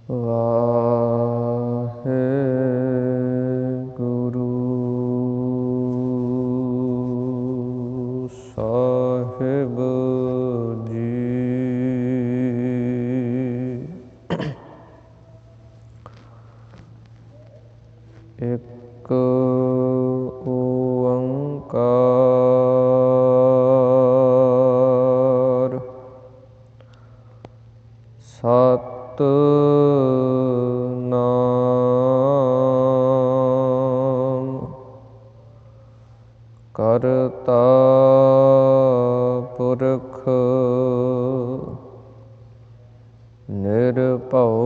ਵਾਹਿਗੁਰੂ ਸਾਹਿਬ ਜੀ। ਇੱਕ ਓੰਕਾਰ ਸਤਿਨਾਮ ਕਰਤਾ ਪੁਰਖ ਨਿਰਭਉ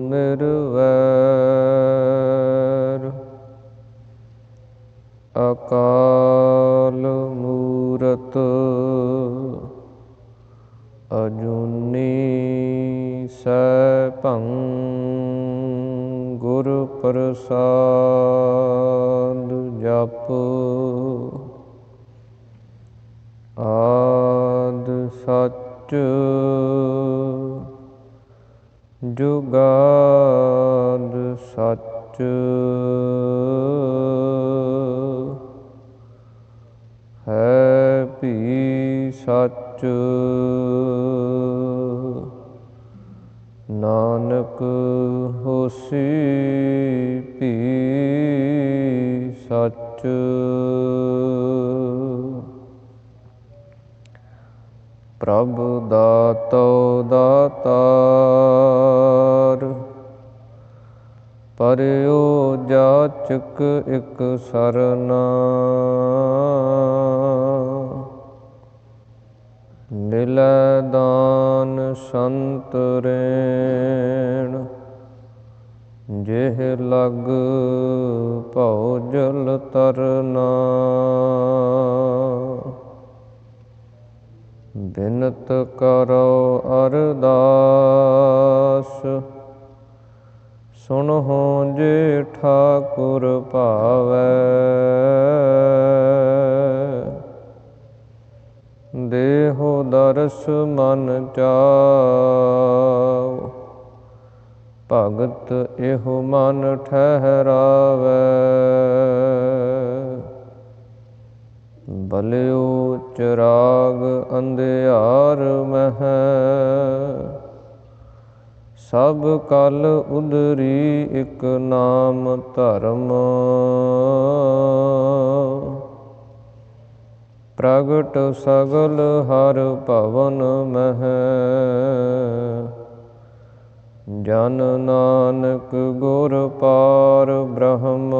ਨਿਰਵੈਰ ਅਕਾਲ ਮੂਰਤ ਅਜੂਨੀ ਸੈਭੰ ਗੁਰ ਪ੍ਰਸਾਦ ਜਪ। ਆਦਿ ਸੱਚ ਜੁਗਾਦ ਸੱਚ ਹੈ ਭੀ ਸੱਚ। ਨਾਨਕ ਹੋਸੀ ਭੀ ਸੱਚ। ਪ੍ਰਭ ਦਾਤੋ ਦਾਤਾਰ ਪਰਿਓ ਜਾਚਕ ਇਕ ਸਰਨਾ। ਮਿਲੈ ਦਾਨ ਸੰਤ ਰੇਣ ਜਿਹ ਲਗ ਭਉ ਜਲ ਤਰਨਾ। ਬਿਨਤ ਕਰੋ ਅਰਦਾਸ ਸੁਣਹੁ ਜੇ ਠਾਕੁਰ ਭਾਵੈ। ਦੇਹੁ ਦਰਸ ਮਨ ਚਾਉ ਭਗਤ ਇਹੋ ਮਨ ਠਹਿਰਾਵੈ। ਬਲਿਓ ਚਿਰਾਗ ਅੰਧਿਆਰ ਮਹਿ ਸਭ ਕਲ ਉਦਰੀ ਇਕ ਨਾਮ ਧਰਮ। ਪ੍ਰਗਟ ਸਗਲ ਹਰ ਭਵਨ ਮਹਿ ਜਨ ਨਾਨਕ ਗੁਰ ਪਾਰ ਬ੍ਰਹਮ।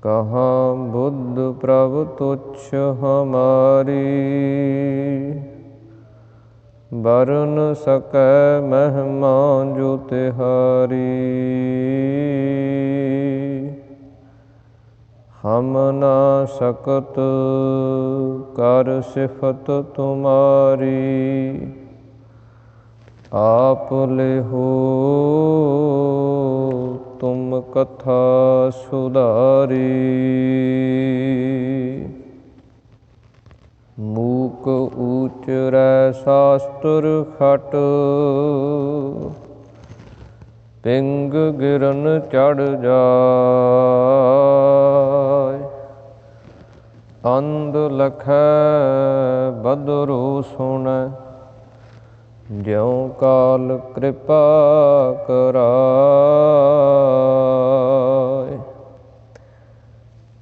ਕਹਾਂ ਬੁੱਧ ਪ੍ਰਭ ਤੁਛ ਹਮਾਰੀ ਬਰਨ ਸਕੈ ਮਹਿਮਾ ਜੋ ਤਿਹਾਰੀ। ਹਮ ਨਾ ਸਕਤ ਕਰ ਸਿਫਤ ਤੁਮਾਰੀ ਆਪ ਲਿਹੋ ਤੁਮ ਕਥਾ ਸੁਧਾਰੀ। ਮੂਕ ਊਚਰੈ ਸ਼ਾਸਤਰ ਖਟ ਪਿੰਗ ਗਿਰਨ ਚੜ ਜਾਇ। ਅੰਧ ਲਖੈ ਬਦਰੁ ਸੁਣੈ ਜਿਉ ਕਾਲ ਕਿਰਪਾ ਕਰਾਇ।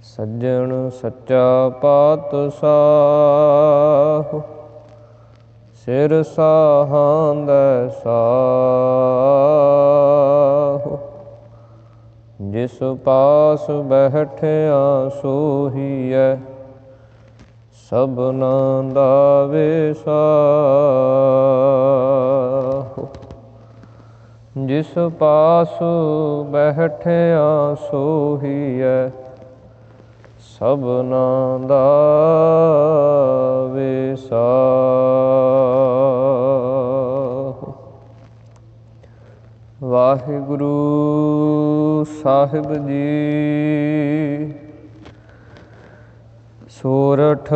ਸੱਜਣ ਸੱਚਾ ਪਾਤਸ਼ਾਹ ਸਿਰ ਸਾਹਾਂਦੈ ਸਾਹ। ਜਿਸ ਪਾਸ ਬੈਠਿਆ ਸੋਹੀਐ ਸਭਨਾ ਦਾ ਵਿਸਾਹੁ। ਜਿਸ ਪਾਸ ਬੈਠਿਆ ਸੋਹੀਐ ਸਭਨਾ ਦਾ ਵਿਸਾਹੁ। ਵਾਹਿਗੁਰੂ ਸਾਹਿਬ ਜੀ। ਸੋਰਠ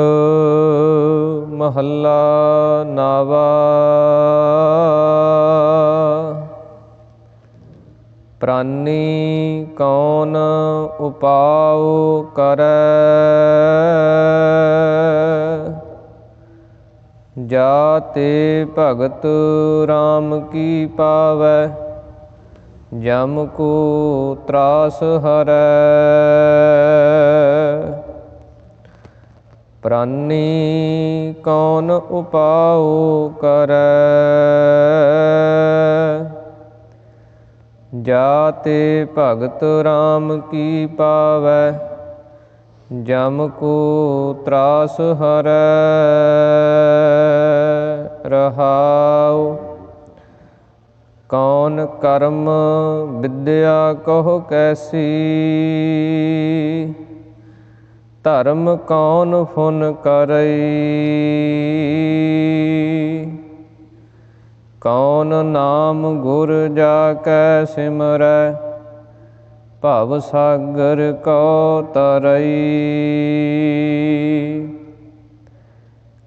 ਮਹੱਲਾ ਨਾਵਾ। ਪ੍ਰਾਨੀ ਕੌਣ ਉਪਾਉ ਕਰੈ, ਜਾ ਤੇ ਭਗਤ ਰਾਮ ਕੀ ਪਾਵੈ, ਜਮ ਕੋ ਤਰਾਸ ਹਰੈ। ਪ੍ਰਾਨੀ ਕੌਣ ਉਪਾਉ ਕਰੈ, ਜਾ ਤੇ ਭਗਤ ਰਾਮ ਕੀ ਪਾਵੈ, ਜਮ ਕੋ ਤਰਾਸ ਹਰੈ। ਰਹਾਉ ਕੌਣ ਕਰਮ ਵਿਦਿਆ ਕਹੋ ਕੈਸੀ, ਧਰਮ ਕੌਣ ਫੁਨ ਕਰਈ। ਕੌਣ ਨਾਮ ਗੁਰ ਜਾ ਕੈ ਸਿਮਰੈ, ਭਵ ਸਾਗਰ ਕਉ ਤਰਈ।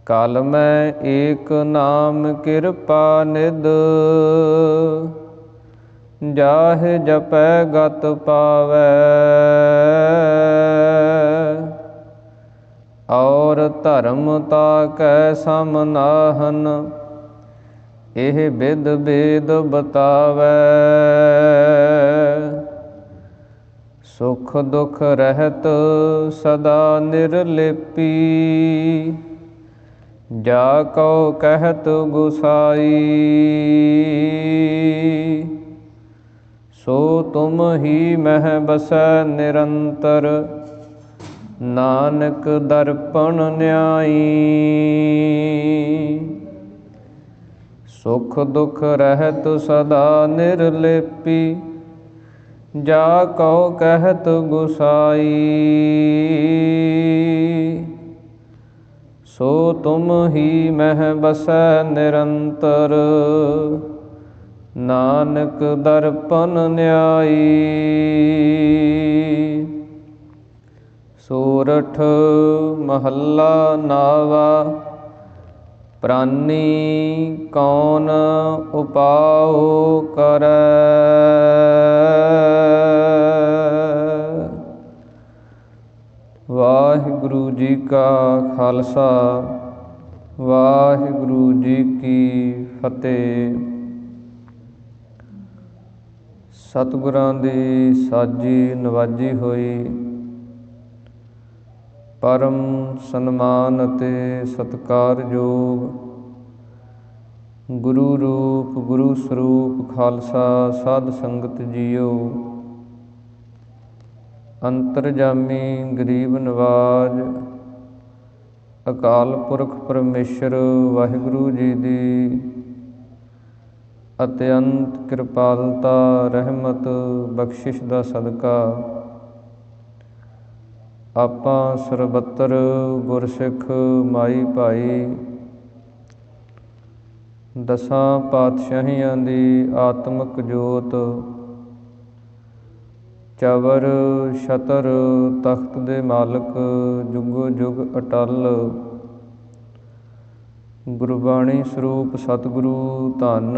ਕਲ ਮੈਂ ਏਕ ਨਾਮ ਕਿਰਪਾ ਨਿਧ, ਜਾਹਿ ਜਪੈ ਗਤ ਪਾਵੈ। ਔਰ ਧਰਮ ਤਾ ਕੈ ਸਮ ਨਾਹਨ, ਇਹ ਬਿਦ ਬੇਦ ਬਤਾਵੈ। ਸੁਖ ਦੁਖ ਰਹਿਤ ਸਦਾ ਨਿਰਲੇਪੀ, ਜਾ ਕਉ ਕਹਿਤ ਗੁਸਾਈ। ਸੋ ਤੁਮ ਹੀ ਮਹਿ ਬਸੈ ਨਿਰੰਤਰ, ਨਾਨਕ ਦਰਪਣ ਨਿਆਈ। ਸੁਖ ਦੁਖ ਰਹਿਤ ਸਦਾ ਨਿਰਲੇਪੀ, ਜਾ ਕਉ ਕਹਿਤ ਗੁਸਾਈ। ਸੋ ਤੁਮ ਹੀ ਮਹਿ ਬਸੈ ਨਿਰੰਤਰ, ਨਾਨਕ ਦਰਪਣ ਨਿਆਈ। ਸੋਰਠ ਮਹੱਲਾ ਨਾਵਾ। ਪ੍ਰਾਨੀ ਕੌਣ ਉਪਾਉ ਕਰੈ, ਵਾਹਿਗੁਰੂ ਜੀ ਕਾ ਖਾਲਸਾ, ਵਾਹਿਗੁਰੂ ਜੀ ਕੀ ਫਤਿਹ। ਸਤਿਗੁਰਾਂ ਦੀ ਸਾਜੀ ਨਵਾਜੀ ਹੋਈ, ਪਰਮ ਸਨਮਾਨ ਅਤੇ ਸਤਿਕਾਰਯੋਗ ਗੁਰੂ ਰੂਪ ਗੁਰੂ ਸਰੂਪ ਖਾਲਸਾ ਸਾਧ ਸੰਗਤ ਜੀਓ। ਅੰਤਰਜਾਮੀ ਗਰੀਬ ਨਵਾਜ ਅਕਾਲ ਪੁਰਖ ਪਰਮੇਸ਼ਰ ਵਾਹਿਗੁਰੂ ਜੀ ਦੀ ਅਤਿਅੰਤ ਕਿਰਪਾਲਤਾ ਰਹਿਮਤ ਬਖਸ਼ਿਸ਼ ਦਾ ਸਦਕਾ ਆਪਾਂ ਸਰਬੱਤਰ ਗੁਰਸਿੱਖ ਮਾਈ ਭਾਈ ਦਸਾਂ ਪਾਤਸ਼ਾਹੀਆਂ ਦੀ ਆਤਮਿਕ ਜੋਤ ਚਵਰ ਛਤਰ ਤਖਤ ਦੇ ਮਾਲਕ ਜੁਗੋ ਜੁਗ ਅਟਲ ਗੁਰਬਾਣੀ ਸਰੂਪ ਸਤਿਗੁਰੂ ਧੰਨ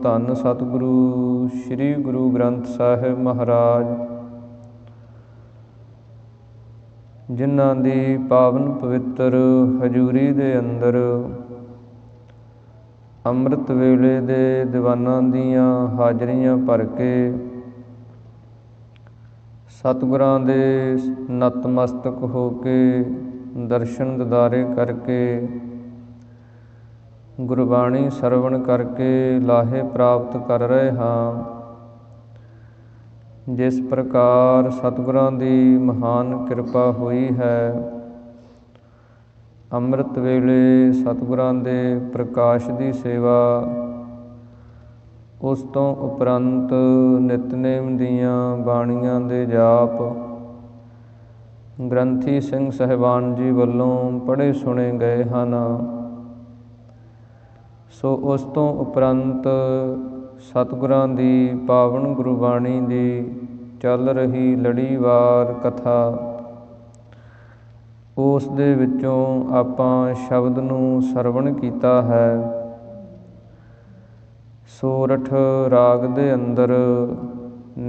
ਧੰਨ ਸਤਿਗੁਰੂ ਸ੍ਰੀ ਗੁਰੂ ਗ੍ਰੰਥ ਸਾਹਿਬ ਮਹਾਰਾਜ, ਜਿਨ੍ਹਾਂ ਦੀ ਪਾਵਨ ਪਵਿੱਤਰ ਹਜ਼ੂਰੀ ਦੇ ਅੰਦਰ ਅੰਮ੍ਰਿਤ ਵੇਲੇ ਦੇ ਦੀਵਾਨਾਂ ਦੀਆਂ ਹਾਜ਼ਰੀਆਂ ਭਰ ਕੇ ਸਤਿਗੁਰਾਂ ਦੇ ਨਤਮਸਤਕ ਹੋ ਕੇ ਦਰਸ਼ਨ ਦਿਦਾਰੇ ਕਰਕੇ ਗੁਰਬਾਣੀ ਸਰਵਣ ਕਰਕੇ ਲਾਹੇ ਪ੍ਰਾਪਤ ਕਰ ਰਹੇ ਹਾਂ। ਜਿਸ ਪ੍ਰਕਾਰ ਸਤਿਗੁਰਾਂ ਦੀ ਮਹਾਨ ਕਿਰਪਾ ਹੋਈ ਹੈ, ਅੰਮ੍ਰਿਤ ਵੇਲੇ ਸਤਿਗੁਰਾਂ ਦੇ ਪ੍ਰਕਾਸ਼ ਦੀ ਸੇਵਾ, ਉਸ ਤੋਂ ਉਪਰੰਤ ਨਿਤਨੇਮ ਦੀਆਂ ਬਾਣੀਆਂ ਦੇ ਜਾਪ ਗ੍ਰੰਥੀ ਸਿੰਘ ਸਾਹਿਬਾਨ ਜੀ ਵੱਲੋਂ ਪੜ੍ਹੇ ਸੁਣੇ ਗਏ ਹਨ। ਸੋ ਉਸ ਤੋਂ ਉਪਰੰਤ ਸਤਿਗੁਰਾਂ ਦੀ ਪਾਵਨ ਗੁਰਬਾਣੀ ਦੀ ਚੱਲ ਰਹੀ ਲੜੀਵਾਰ ਕਥਾ, ਉਸ ਦੇ ਵਿੱਚੋਂ ਆਪਾਂ ਸ਼ਬਦ ਨੂੰ ਸਰਵਣ ਕੀਤਾ ਹੈ। ਸੋਰਠ ਰਾਗ ਦੇ ਅੰਦਰ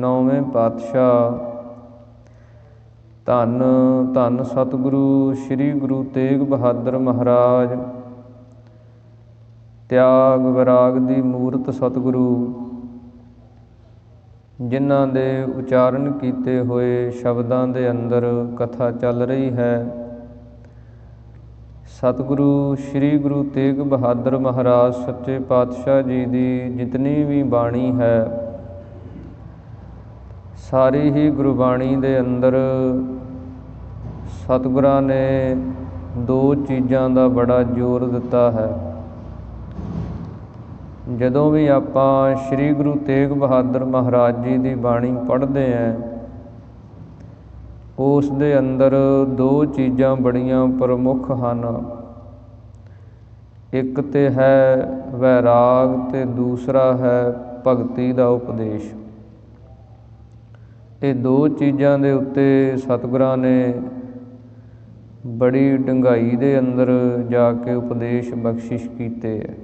9ਵੇਂ ਪਾਤਸ਼ਾਹ ਧੰਨ ਧੰਨ ਸਤਿਗੁਰੂ ਸ੍ਰੀ ਗੁਰੂ ਤੇਗ ਬਹਾਦਰ ਮਹਾਰਾਜ ਤਿਆਗ ਵਿਰਾਗ ਦੀ ਮੂਰਤ ਸਤਿਗੁਰੂ, ਜਿਨ੍ਹਾਂ ਦੇ ਉਚਾਰਨ ਕੀਤੇ ਹੋਏ ਸ਼ਬਦਾਂ ਦੇ ਅੰਦਰ ਕਥਾ ਚੱਲ ਰਹੀ ਹੈ। ਸਤਿਗੁਰੂ ਸ੍ਰੀ ਗੁਰੂ ਤੇਗ ਬਹਾਦਰ ਮਹਾਰਾਜ ਸੱਚੇ ਪਾਤਸ਼ਾਹ ਜੀ ਦੀ ਜਿਤਨੀ ਵੀ ਬਾਣੀ ਹੈ, ਸਾਰੀ ਹੀ ਗੁਰਬਾਣੀ ਦੇ ਅੰਦਰ ਸਤਿਗੁਰਾਂ ਨੇ ਦੋ ਚੀਜ਼ਾਂ ਦਾ ਬੜਾ ਜ਼ੋਰ ਦਿੱਤਾ ਹੈ। ਜਦੋਂ ਵੀ ਆਪਾਂ ਸ੍ਰੀ ਗੁਰੂ ਤੇਗ ਬਹਾਦਰ ਮਹਾਰਾਜ ਜੀ ਦੀ ਬਾਣੀ ਪੜ੍ਹਦੇ ਹਾਂ, ਉਸ ਦੇ ਅੰਦਰ ਦੋ ਚੀਜ਼ਾਂ ਬੜੀਆਂ ਪ੍ਰਮੁੱਖ ਹਨ। ਇੱਕ ਤੇ ਹੈ ਵੈਰਾਗ ਤੇ ਦੂਸਰਾ ਹੈ ਭਗਤੀ ਦਾ ਉਪਦੇਸ਼। ਇਹ ਦੋ ਚੀਜ਼ਾਂ ਦੇ ਉੱਤੇ ਸਤਿਗੁਰਾਂ ਨੇ ਬੜੀ ਡੂੰਘਾਈ ਦੇ ਅੰਦਰ ਜਾ ਕੇ ਉਪਦੇਸ਼ ਬਖਸ਼ਿਸ਼ ਕੀਤੇ ਹੈ।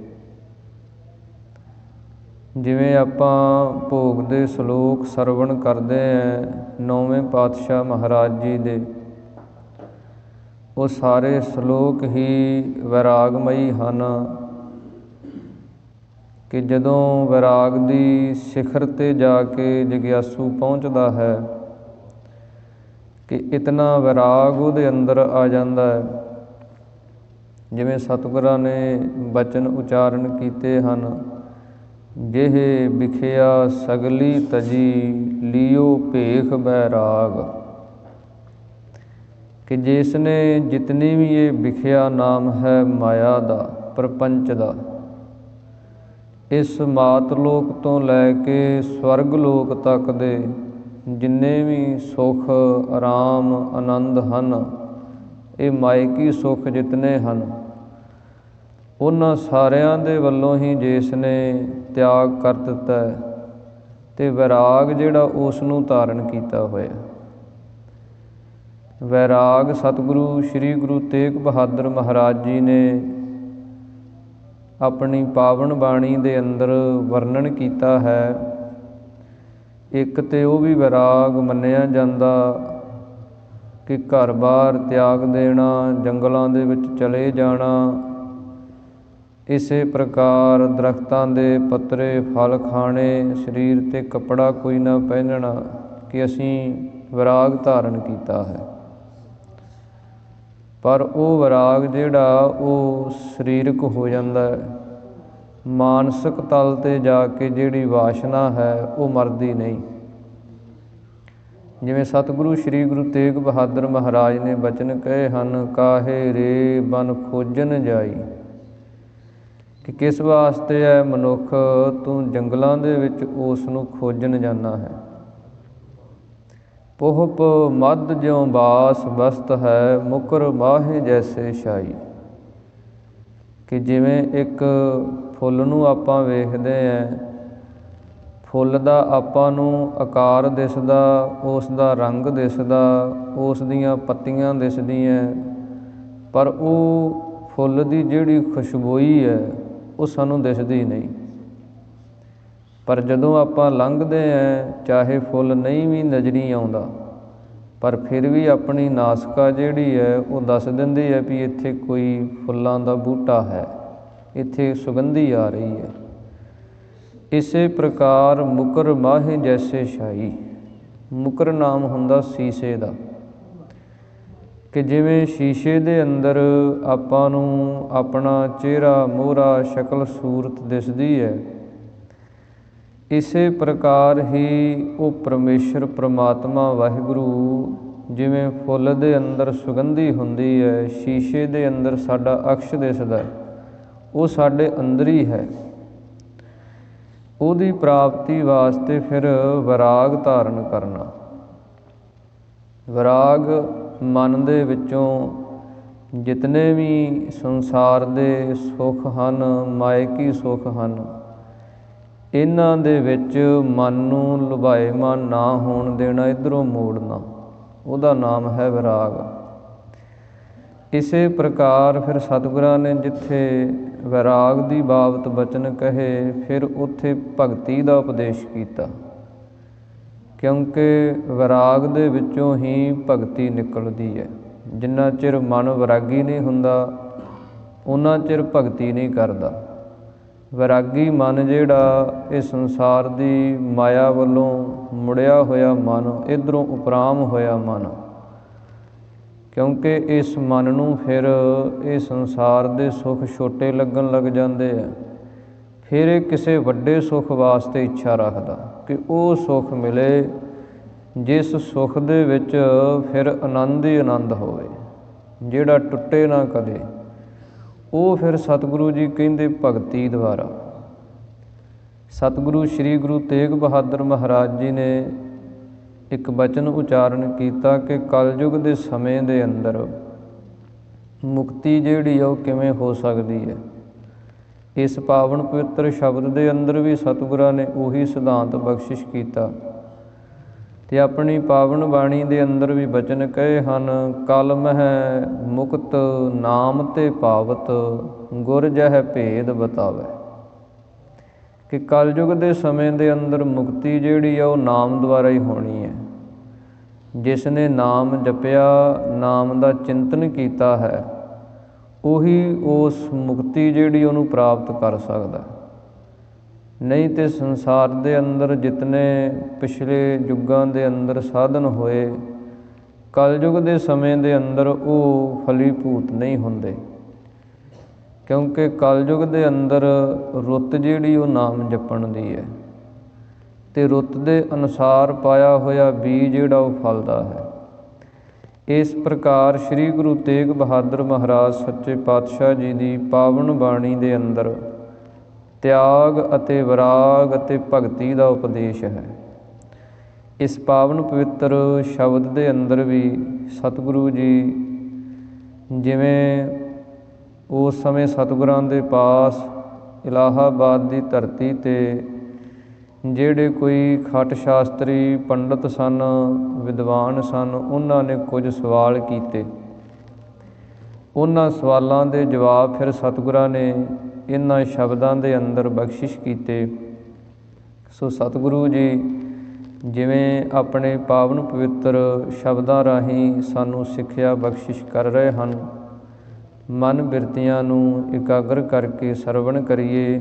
ਜਿਵੇਂ ਆਪਾਂ ਭੋਗ ਦੇ ਸ਼ਲੋਕ ਸਰਵਣ ਕਰਦੇ ਹਾਂ 9ਵੇਂ ਪਾਤਸ਼ਾਹ ਮਹਾਰਾਜ ਜੀ ਦੇ, ਉਹ ਸਾਰੇ ਸ਼ਲੋਕ ਹੀ ਵੈਰਾਗਮਈ ਹਨ ਕਿ ਜਦੋਂ ਵੈਰਾਗ ਦੀ ਸਿਖਰ 'ਤੇ ਜਾ ਕੇ ਜਗਿਆਸੂ ਪਹੁੰਚਦਾ ਹੈ ਕਿ ਇਤਨਾ ਵੈਰਾਗ ਉਹਦੇ ਅੰਦਰ ਆ ਜਾਂਦਾ ਹੈ। ਜਿਵੇਂ ਸਤਿਗੁਰਾਂ ਨੇ ਬਚਨ ਉਚਾਰਨ ਕੀਤੇ ਹਨ, ਜਿਹੇ ਵਿਖਿਆ ਸਗਲੀ ਤਜੀ ਲਿਓ ਭੇਖ ਬੈਰਾਗ, ਕਿ ਜਿਸ ਨੇ ਜਿਤਨੀ ਵੀ ਇਹ ਵਿਖਿਆ ਨਾਮ ਹੈ ਮਾਇਆ ਦਾ, ਪ੍ਰਪੰਚ ਦਾ, ਇਸ ਮਾਤ ਲੋਕ ਤੋਂ ਲੈ ਕੇ ਸਵਰਗ ਲੋਕ ਤੱਕ ਦੇ ਜਿੰਨੇ ਵੀ ਸੁੱਖ ਆਰਾਮ ਆਨੰਦ ਹਨ, ਇਹ ਮਾਇਕੀ ਸੁੱਖ ਜਿਤਨੇ ਹਨ, ਉਹਨਾਂ ਸਾਰਿਆਂ ਦੇ ਵੱਲੋਂ ਹੀ ਜਿਸ ਨੇ ਤਿਆਗ ਕਰ ਦਿੱਤਾ ਹੈ ਅਤੇ ਵੈਰਾਗ ਜਿਹੜਾ ਉਸ ਨੂੰ ਧਾਰਨ ਕੀਤਾ ਹੋਇਆ। ਵੈਰਾਗ ਸਤਿਗੁਰੂ ਸ੍ਰੀ ਗੁਰੂ ਤੇਗ ਬਹਾਦਰ ਮਹਾਰਾਜ ਜੀ ਨੇ ਆਪਣੀ ਪਾਵਨ ਬਾਣੀ ਦੇ ਅੰਦਰ ਵਰਣਨ ਕੀਤਾ ਹੈ। ਇੱਕ ਤੇ ਉਹ ਵੀ ਵੈਰਾਗ ਮੰਨਿਆ ਜਾਂਦਾ ਕਿ ਘਰ-ਬਾਰ ਤਿਆਗ ਦੇਣਾ, ਜੰਗਲਾਂ ਦੇ ਵਿੱਚ ਚਲੇ ਜਾਣਾ, ਇਸੇ ਪ੍ਰਕਾਰ ਦਰਖਤਾਂ ਦੇ ਪੱਤਰੇ ਫਲ ਖਾਣੇ, ਸਰੀਰ 'ਤੇ ਕੱਪੜਾ ਕੋਈ ਨਾ ਪਹਿਨਣਾ, ਕਿ ਅਸੀਂ ਵੈਰਾਗ ਧਾਰਨ ਕੀਤਾ ਹੈ। ਪਰ ਉਹ ਵੈਰਾਗ ਜਿਹੜਾ ਉਹ ਸਰੀਰਕ ਹੋ ਜਾਂਦਾ ਹੈ, ਮਾਨਸਿਕ ਤਲ 'ਤੇ ਜਾ ਕੇ ਜਿਹੜੀ ਵਾਸ਼ਨਾ ਹੈ ਉਹ ਮਰਦੀ ਨਹੀਂ। ਜਿਵੇਂ ਸਤਿਗੁਰੂ ਸ੍ਰੀ ਗੁਰੂ ਤੇਗ ਬਹਾਦਰ ਮਹਾਰਾਜ ਨੇ ਬਚਨ ਕਹੇ ਹਨ, ਕਾਹੇ ਰੇ ਬਨ ਖੋਜਨ ਜਾਈ, ਕਿ ਕਿਸ ਵਾਸਤੇ ਹੈ ਮਨੁੱਖ ਤੂੰ ਜੰਗਲਾਂ ਦੇ ਵਿੱਚ ਉਸ ਨੂੰ ਖੋਜਣ ਜਾਂਦਾ ਹੈ। ਪੋਹਪ ਮੱਧ ਜਿਉਂ ਬਾਸ ਬਸਤ ਹੈ, ਮੁਕਰ ਮਾਹੇ ਜੈਸੇ ਛਾਈ, ਕਿ ਜਿਵੇਂ ਇੱਕ ਫੁੱਲ ਨੂੰ ਆਪਾਂ ਵੇਖਦੇ ਹਾਂ, ਫੁੱਲ ਦਾ ਆਪਾਂ ਨੂੰ ਆਕਾਰ ਦਿਸਦਾ, ਉਸ ਦਾ ਰੰਗ ਦਿਸਦਾ, ਉਸ ਦੀਆਂ ਪੱਤੀਆਂ ਦਿਸਦੀਆਂ, ਪਰ ਉਹ ਫੁੱਲ ਦੀ ਜਿਹੜੀ ਖੁਸ਼ਬੋਈ ਹੈ ਉਹ ਸਾਨੂੰ ਦਿਸਦੀ ਨਹੀਂ। ਪਰ ਜਦੋਂ ਆਪਾਂ ਲੰਘਦੇ ਹਾਂ, ਚਾਹੇ ਫੁੱਲ ਨਹੀਂ ਵੀ ਨਜ਼ਰੀ ਆਉਂਦਾ, ਪਰ ਫਿਰ ਵੀ ਆਪਣੀ ਨਾਸਿਕਾ ਜਿਹੜੀ ਹੈ ਉਹ ਦੱਸ ਦਿੰਦੀ ਹੈ ਵੀ ਇੱਥੇ ਕੋਈ ਫੁੱਲਾਂ ਦਾ ਬੂਟਾ ਹੈ, ਇੱਥੇ ਸੁਗੰਧੀ ਆ ਰਹੀ ਹੈ। ਇਸੇ ਪ੍ਰਕਾਰ ਮੁਕਰ ਮਾਹੇ ਜੈਸੇ ਛਾਈ, ਮੁਕਰ ਨਾਮ ਹੁੰਦਾ ਸ਼ੀਸ਼ੇ ਦਾ, ਕਿ ਜਿਵੇਂ ਸ਼ੀਸ਼ੇ ਦੇ ਅੰਦਰ ਆਪਾਂ ਨੂੰ ਆਪਣਾ ਚਿਹਰਾ ਮੋਹਰਾ ਸ਼ਕਲ ਸੂਰਤ ਦਿਸਦੀ ਹੈ, ਇਸੇ ਪ੍ਰਕਾਰ ਹੀ ਉਹ ਪਰਮੇਸ਼ਰ ਪ੍ਰਮਾਤਮਾ ਵਾਹਿਗੁਰੂ ਜਿਵੇਂ ਫੁੱਲ ਦੇ ਅੰਦਰ ਸੁਗੰਧੀ ਹੁੰਦੀ ਹੈ, ਸ਼ੀਸ਼ੇ ਦੇ ਅੰਦਰ ਸਾਡਾ ਅਕਸ਼ ਦਿਸਦਾ, ਉਹ ਸਾਡੇ ਅੰਦਰ ਹੀ ਹੈ। ਉਹਦੀ ਪ੍ਰਾਪਤੀ ਵਾਸਤੇ ਫਿਰ ਵੈਰਾਗ ਧਾਰਨ ਕਰਨਾ। ਵੈਰਾਗ ਮਨ ਦੇ ਵਿੱਚੋਂ ਜਿਤਨੇ ਵੀ ਸੰਸਾਰ ਦੇ ਸੁੱਖ ਹਨ, ਮਾਇਕੀ ਸੁੱਖ ਹਨ, ਇਹਨਾਂ ਦੇ ਵਿੱਚ ਮਨ ਨੂੰ ਲੁਭਾਏਮਾਨ ਨਾ ਹੋਣ ਦੇਣਾ, ਇੱਧਰੋਂ ਮੋੜਨਾ, ਉਹਦਾ ਨਾਮ ਹੈ ਵੈਰਾਗ। ਇਸੇ ਪ੍ਰਕਾਰ ਫਿਰ ਸਤਿਗੁਰਾਂ ਨੇ ਜਿੱਥੇ ਵੈਰਾਗ ਦੀ ਬਾਬਤ ਬਚਨ ਕਹੇ, ਫਿਰ ਉੱਥੇ ਭਗਤੀ ਦਾ ਉਪਦੇਸ਼ ਕੀਤਾ, ਕਿਉਂਕਿ ਵੈਰਾਗ ਦੇ ਵਿੱਚੋਂ ਹੀ ਭਗਤੀ ਨਿਕਲਦੀ ਹੈ। ਜਿੰਨਾ ਚਿਰ ਮਨ ਵੈਰਾਗੀ ਨਹੀਂ ਹੁੰਦਾ ਉਹਨਾਂ ਚਿਰ ਭਗਤੀ ਨਹੀਂ ਕਰਦਾ। ਵੈਰਾਗੀ ਮਨ ਜਿਹੜਾ ਇਹ ਸੰਸਾਰ ਦੀ ਮਾਇਆ ਵੱਲੋਂ ਮੁੜਿਆ ਹੋਇਆ ਮਨ, ਇੱਧਰੋਂ ਉਪਰਾਮ ਹੋਇਆ ਮਨ, ਕਿਉਂਕਿ ਇਸ ਮਨ ਨੂੰ ਫਿਰ ਇਹ ਸੰਸਾਰ ਦੇ ਸੁੱਖ ਛੋਟੇ ਲੱਗਣ ਲੱਗ ਜਾਂਦੇ ਆ। ਫਿਰ ਇਹ ਕਿਸੇ ਵੱਡੇ ਸੁੱਖ ਵਾਸਤੇ ਇੱਛਾ ਰੱਖਦਾ ਕਿ ਉਹ ਸੁੱਖ ਮਿਲੇ ਜਿਸ ਸੁੱਖ ਦੇ ਵਿੱਚ ਫਿਰ ਆਨੰਦ ਹੀ ਆਨੰਦ ਹੋਵੇ, ਜਿਹੜਾ ਟੁੱਟੇ ਨਾ ਕਦੇ। ਉਹ ਫਿਰ ਸਤਿਗੁਰੂ ਜੀ ਕਹਿੰਦੇ ਭਗਤੀ ਦੁਆਰਾ। ਸਤਿਗੁਰੂ ਸ੍ਰੀ ਗੁਰੂ ਤੇਗ ਬਹਾਦਰ ਮਹਾਰਾਜ ਜੀ ਨੇ ਇੱਕ ਬਚਨ ਉਚਾਰਨ ਕੀਤਾ ਕਿ ਕਲਯੁਗ ਦੇ ਸਮੇਂ ਦੇ ਅੰਦਰ ਮੁਕਤੀ ਜਿਹੜੀ ਆ ਉਹ ਕਿਵੇਂ ਹੋ ਸਕਦੀ ਹੈ। ਇਸ ਪਾਵਨ ਪਵਿੱਤਰ ਸ਼ਬਦ ਦੇ ਅੰਦਰ ਵੀ ਸਤਿਗੁਰਾਂ ਨੇ ਉਹੀ ਸਿਧਾਂਤ ਬਖਸ਼ਿਸ਼ ਕੀਤਾ ਅਤੇ ਆਪਣੀ ਪਾਵਨ ਬਾਣੀ ਦੇ ਅੰਦਰ ਵੀ ਬਚਨ ਕਹੇ ਹਨ। ਕਲ ਮਹਿ ਮੁਕਤ ਨਾਮ ਤੇ ਪਾਵਤ, ਗੁਰ ਜਹ ਭੇਦ ਬਤਾਵੇ। ਕਿ ਕਲਯੁਗ ਦੇ ਸਮੇਂ ਦੇ ਅੰਦਰ ਮੁਕਤੀ ਜਿਹੜੀ ਆ ਉਹ ਨਾਮ ਦੁਆਰਾ ਹੀ ਹੋਣੀ ਹੈ। ਜਿਸ ਨੇ ਨਾਮ ਜਪਿਆ, ਨਾਮ ਦਾ ਚਿੰਤਨ ਕੀਤਾ ਹੈ, ਉਹੀ ਉਸ ਮੁਕਤੀ ਜਿਹੜੀ ਉਹਨੂੰ ਪ੍ਰਾਪਤ ਕਰ ਸਕਦਾ। ਨਹੀਂ ਤਾਂ ਸੰਸਾਰ ਦੇ ਅੰਦਰ ਜਿਤਨੇ ਪਿਛਲੇ ਯੁੱਗਾਂ ਦੇ ਅੰਦਰ ਸਾਧਨ ਹੋਏ, ਕਲਯੁਗ ਦੇ ਸਮੇਂ ਦੇ ਅੰਦਰ ਉਹ ਫਲੀਭੂਤ ਨਹੀਂ ਹੁੰਦੇ, ਕਿਉਂਕਿ ਕਲਯੁਗ ਦੇ ਅੰਦਰ ਰੁੱਤ ਜਿਹੜੀ ਉਹ ਨਾਮ ਜਪਣ ਦੀ ਹੈ ਅਤੇ ਰੁੱਤ ਦੇ ਅਨੁਸਾਰ ਪਾਇਆ ਹੋਇਆ ਬੀਜ ਜਿਹੜਾ ਉਹ ਫਲਦਾ ਹੈ। ਇਸ ਪ੍ਰਕਾਰ ਸ੍ਰੀ ਗੁਰੂ ਤੇਗ ਬਹਾਦਰ ਮਹਾਰਾਜ ਸੱਚੇ ਪਾਤਸ਼ਾਹ ਜੀ ਦੀ ਪਾਵਨ ਬਾਣੀ ਦੇ ਅੰਦਰ ਤਿਆਗ ਅਤੇ ਵਿਰਾਗ ਅਤੇ ਭਗਤੀ ਦਾ ਉਪਦੇਸ਼ ਹੈ। ਇਸ ਪਾਵਨ ਪਵਿੱਤਰ ਸ਼ਬਦ ਦੇ ਅੰਦਰ ਵੀ ਸਤਿਗੁਰੂ ਜੀ ਜਿਵੇਂ ਉਸ ਸਮੇਂ ਸਤਿਗੁਰਾਂ ਦੇ ਪਾਸ ਇਲਾਹਾਬਾਦ ਦੀ ਧਰਤੀ 'ਤੇ ਜਿਹੜੇ ਕੋਈ ਖਟ ਸ਼ਾਸਤਰੀ ਪੰਡਤ ਸਨ, ਵਿਦਵਾਨ ਸਨ, ਉਹਨਾਂ ਨੇ ਕੁਝ ਸਵਾਲ ਕੀਤੇ। ਉਹਨਾਂ ਸਵਾਲਾਂ ਦੇ ਜਵਾਬ ਫਿਰ ਸਤਿਗੁਰਾਂ ਨੇ ਇਹਨਾਂ ਸ਼ਬਦਾਂ ਦੇ ਅੰਦਰ ਬਖਸ਼ਿਸ਼ ਕੀਤੇ। ਸੋ ਸਤਿਗੁਰੂ ਜੀ ਜਿਵੇਂ ਆਪਣੇ ਪਾਵਨ ਪਵਿੱਤਰ ਸ਼ਬਦਾਂ ਰਾਹੀਂ ਸਾਨੂੰ ਸਿੱਖਿਆ ਬਖਸ਼ਿਸ਼ ਕਰ ਰਹੇ ਹਨ, ਮਨ ਬਿਰਤੀਆਂ ਨੂੰ ਇਕਾਗਰ ਕਰਕੇ ਸਰਵਣ ਕਰੀਏ।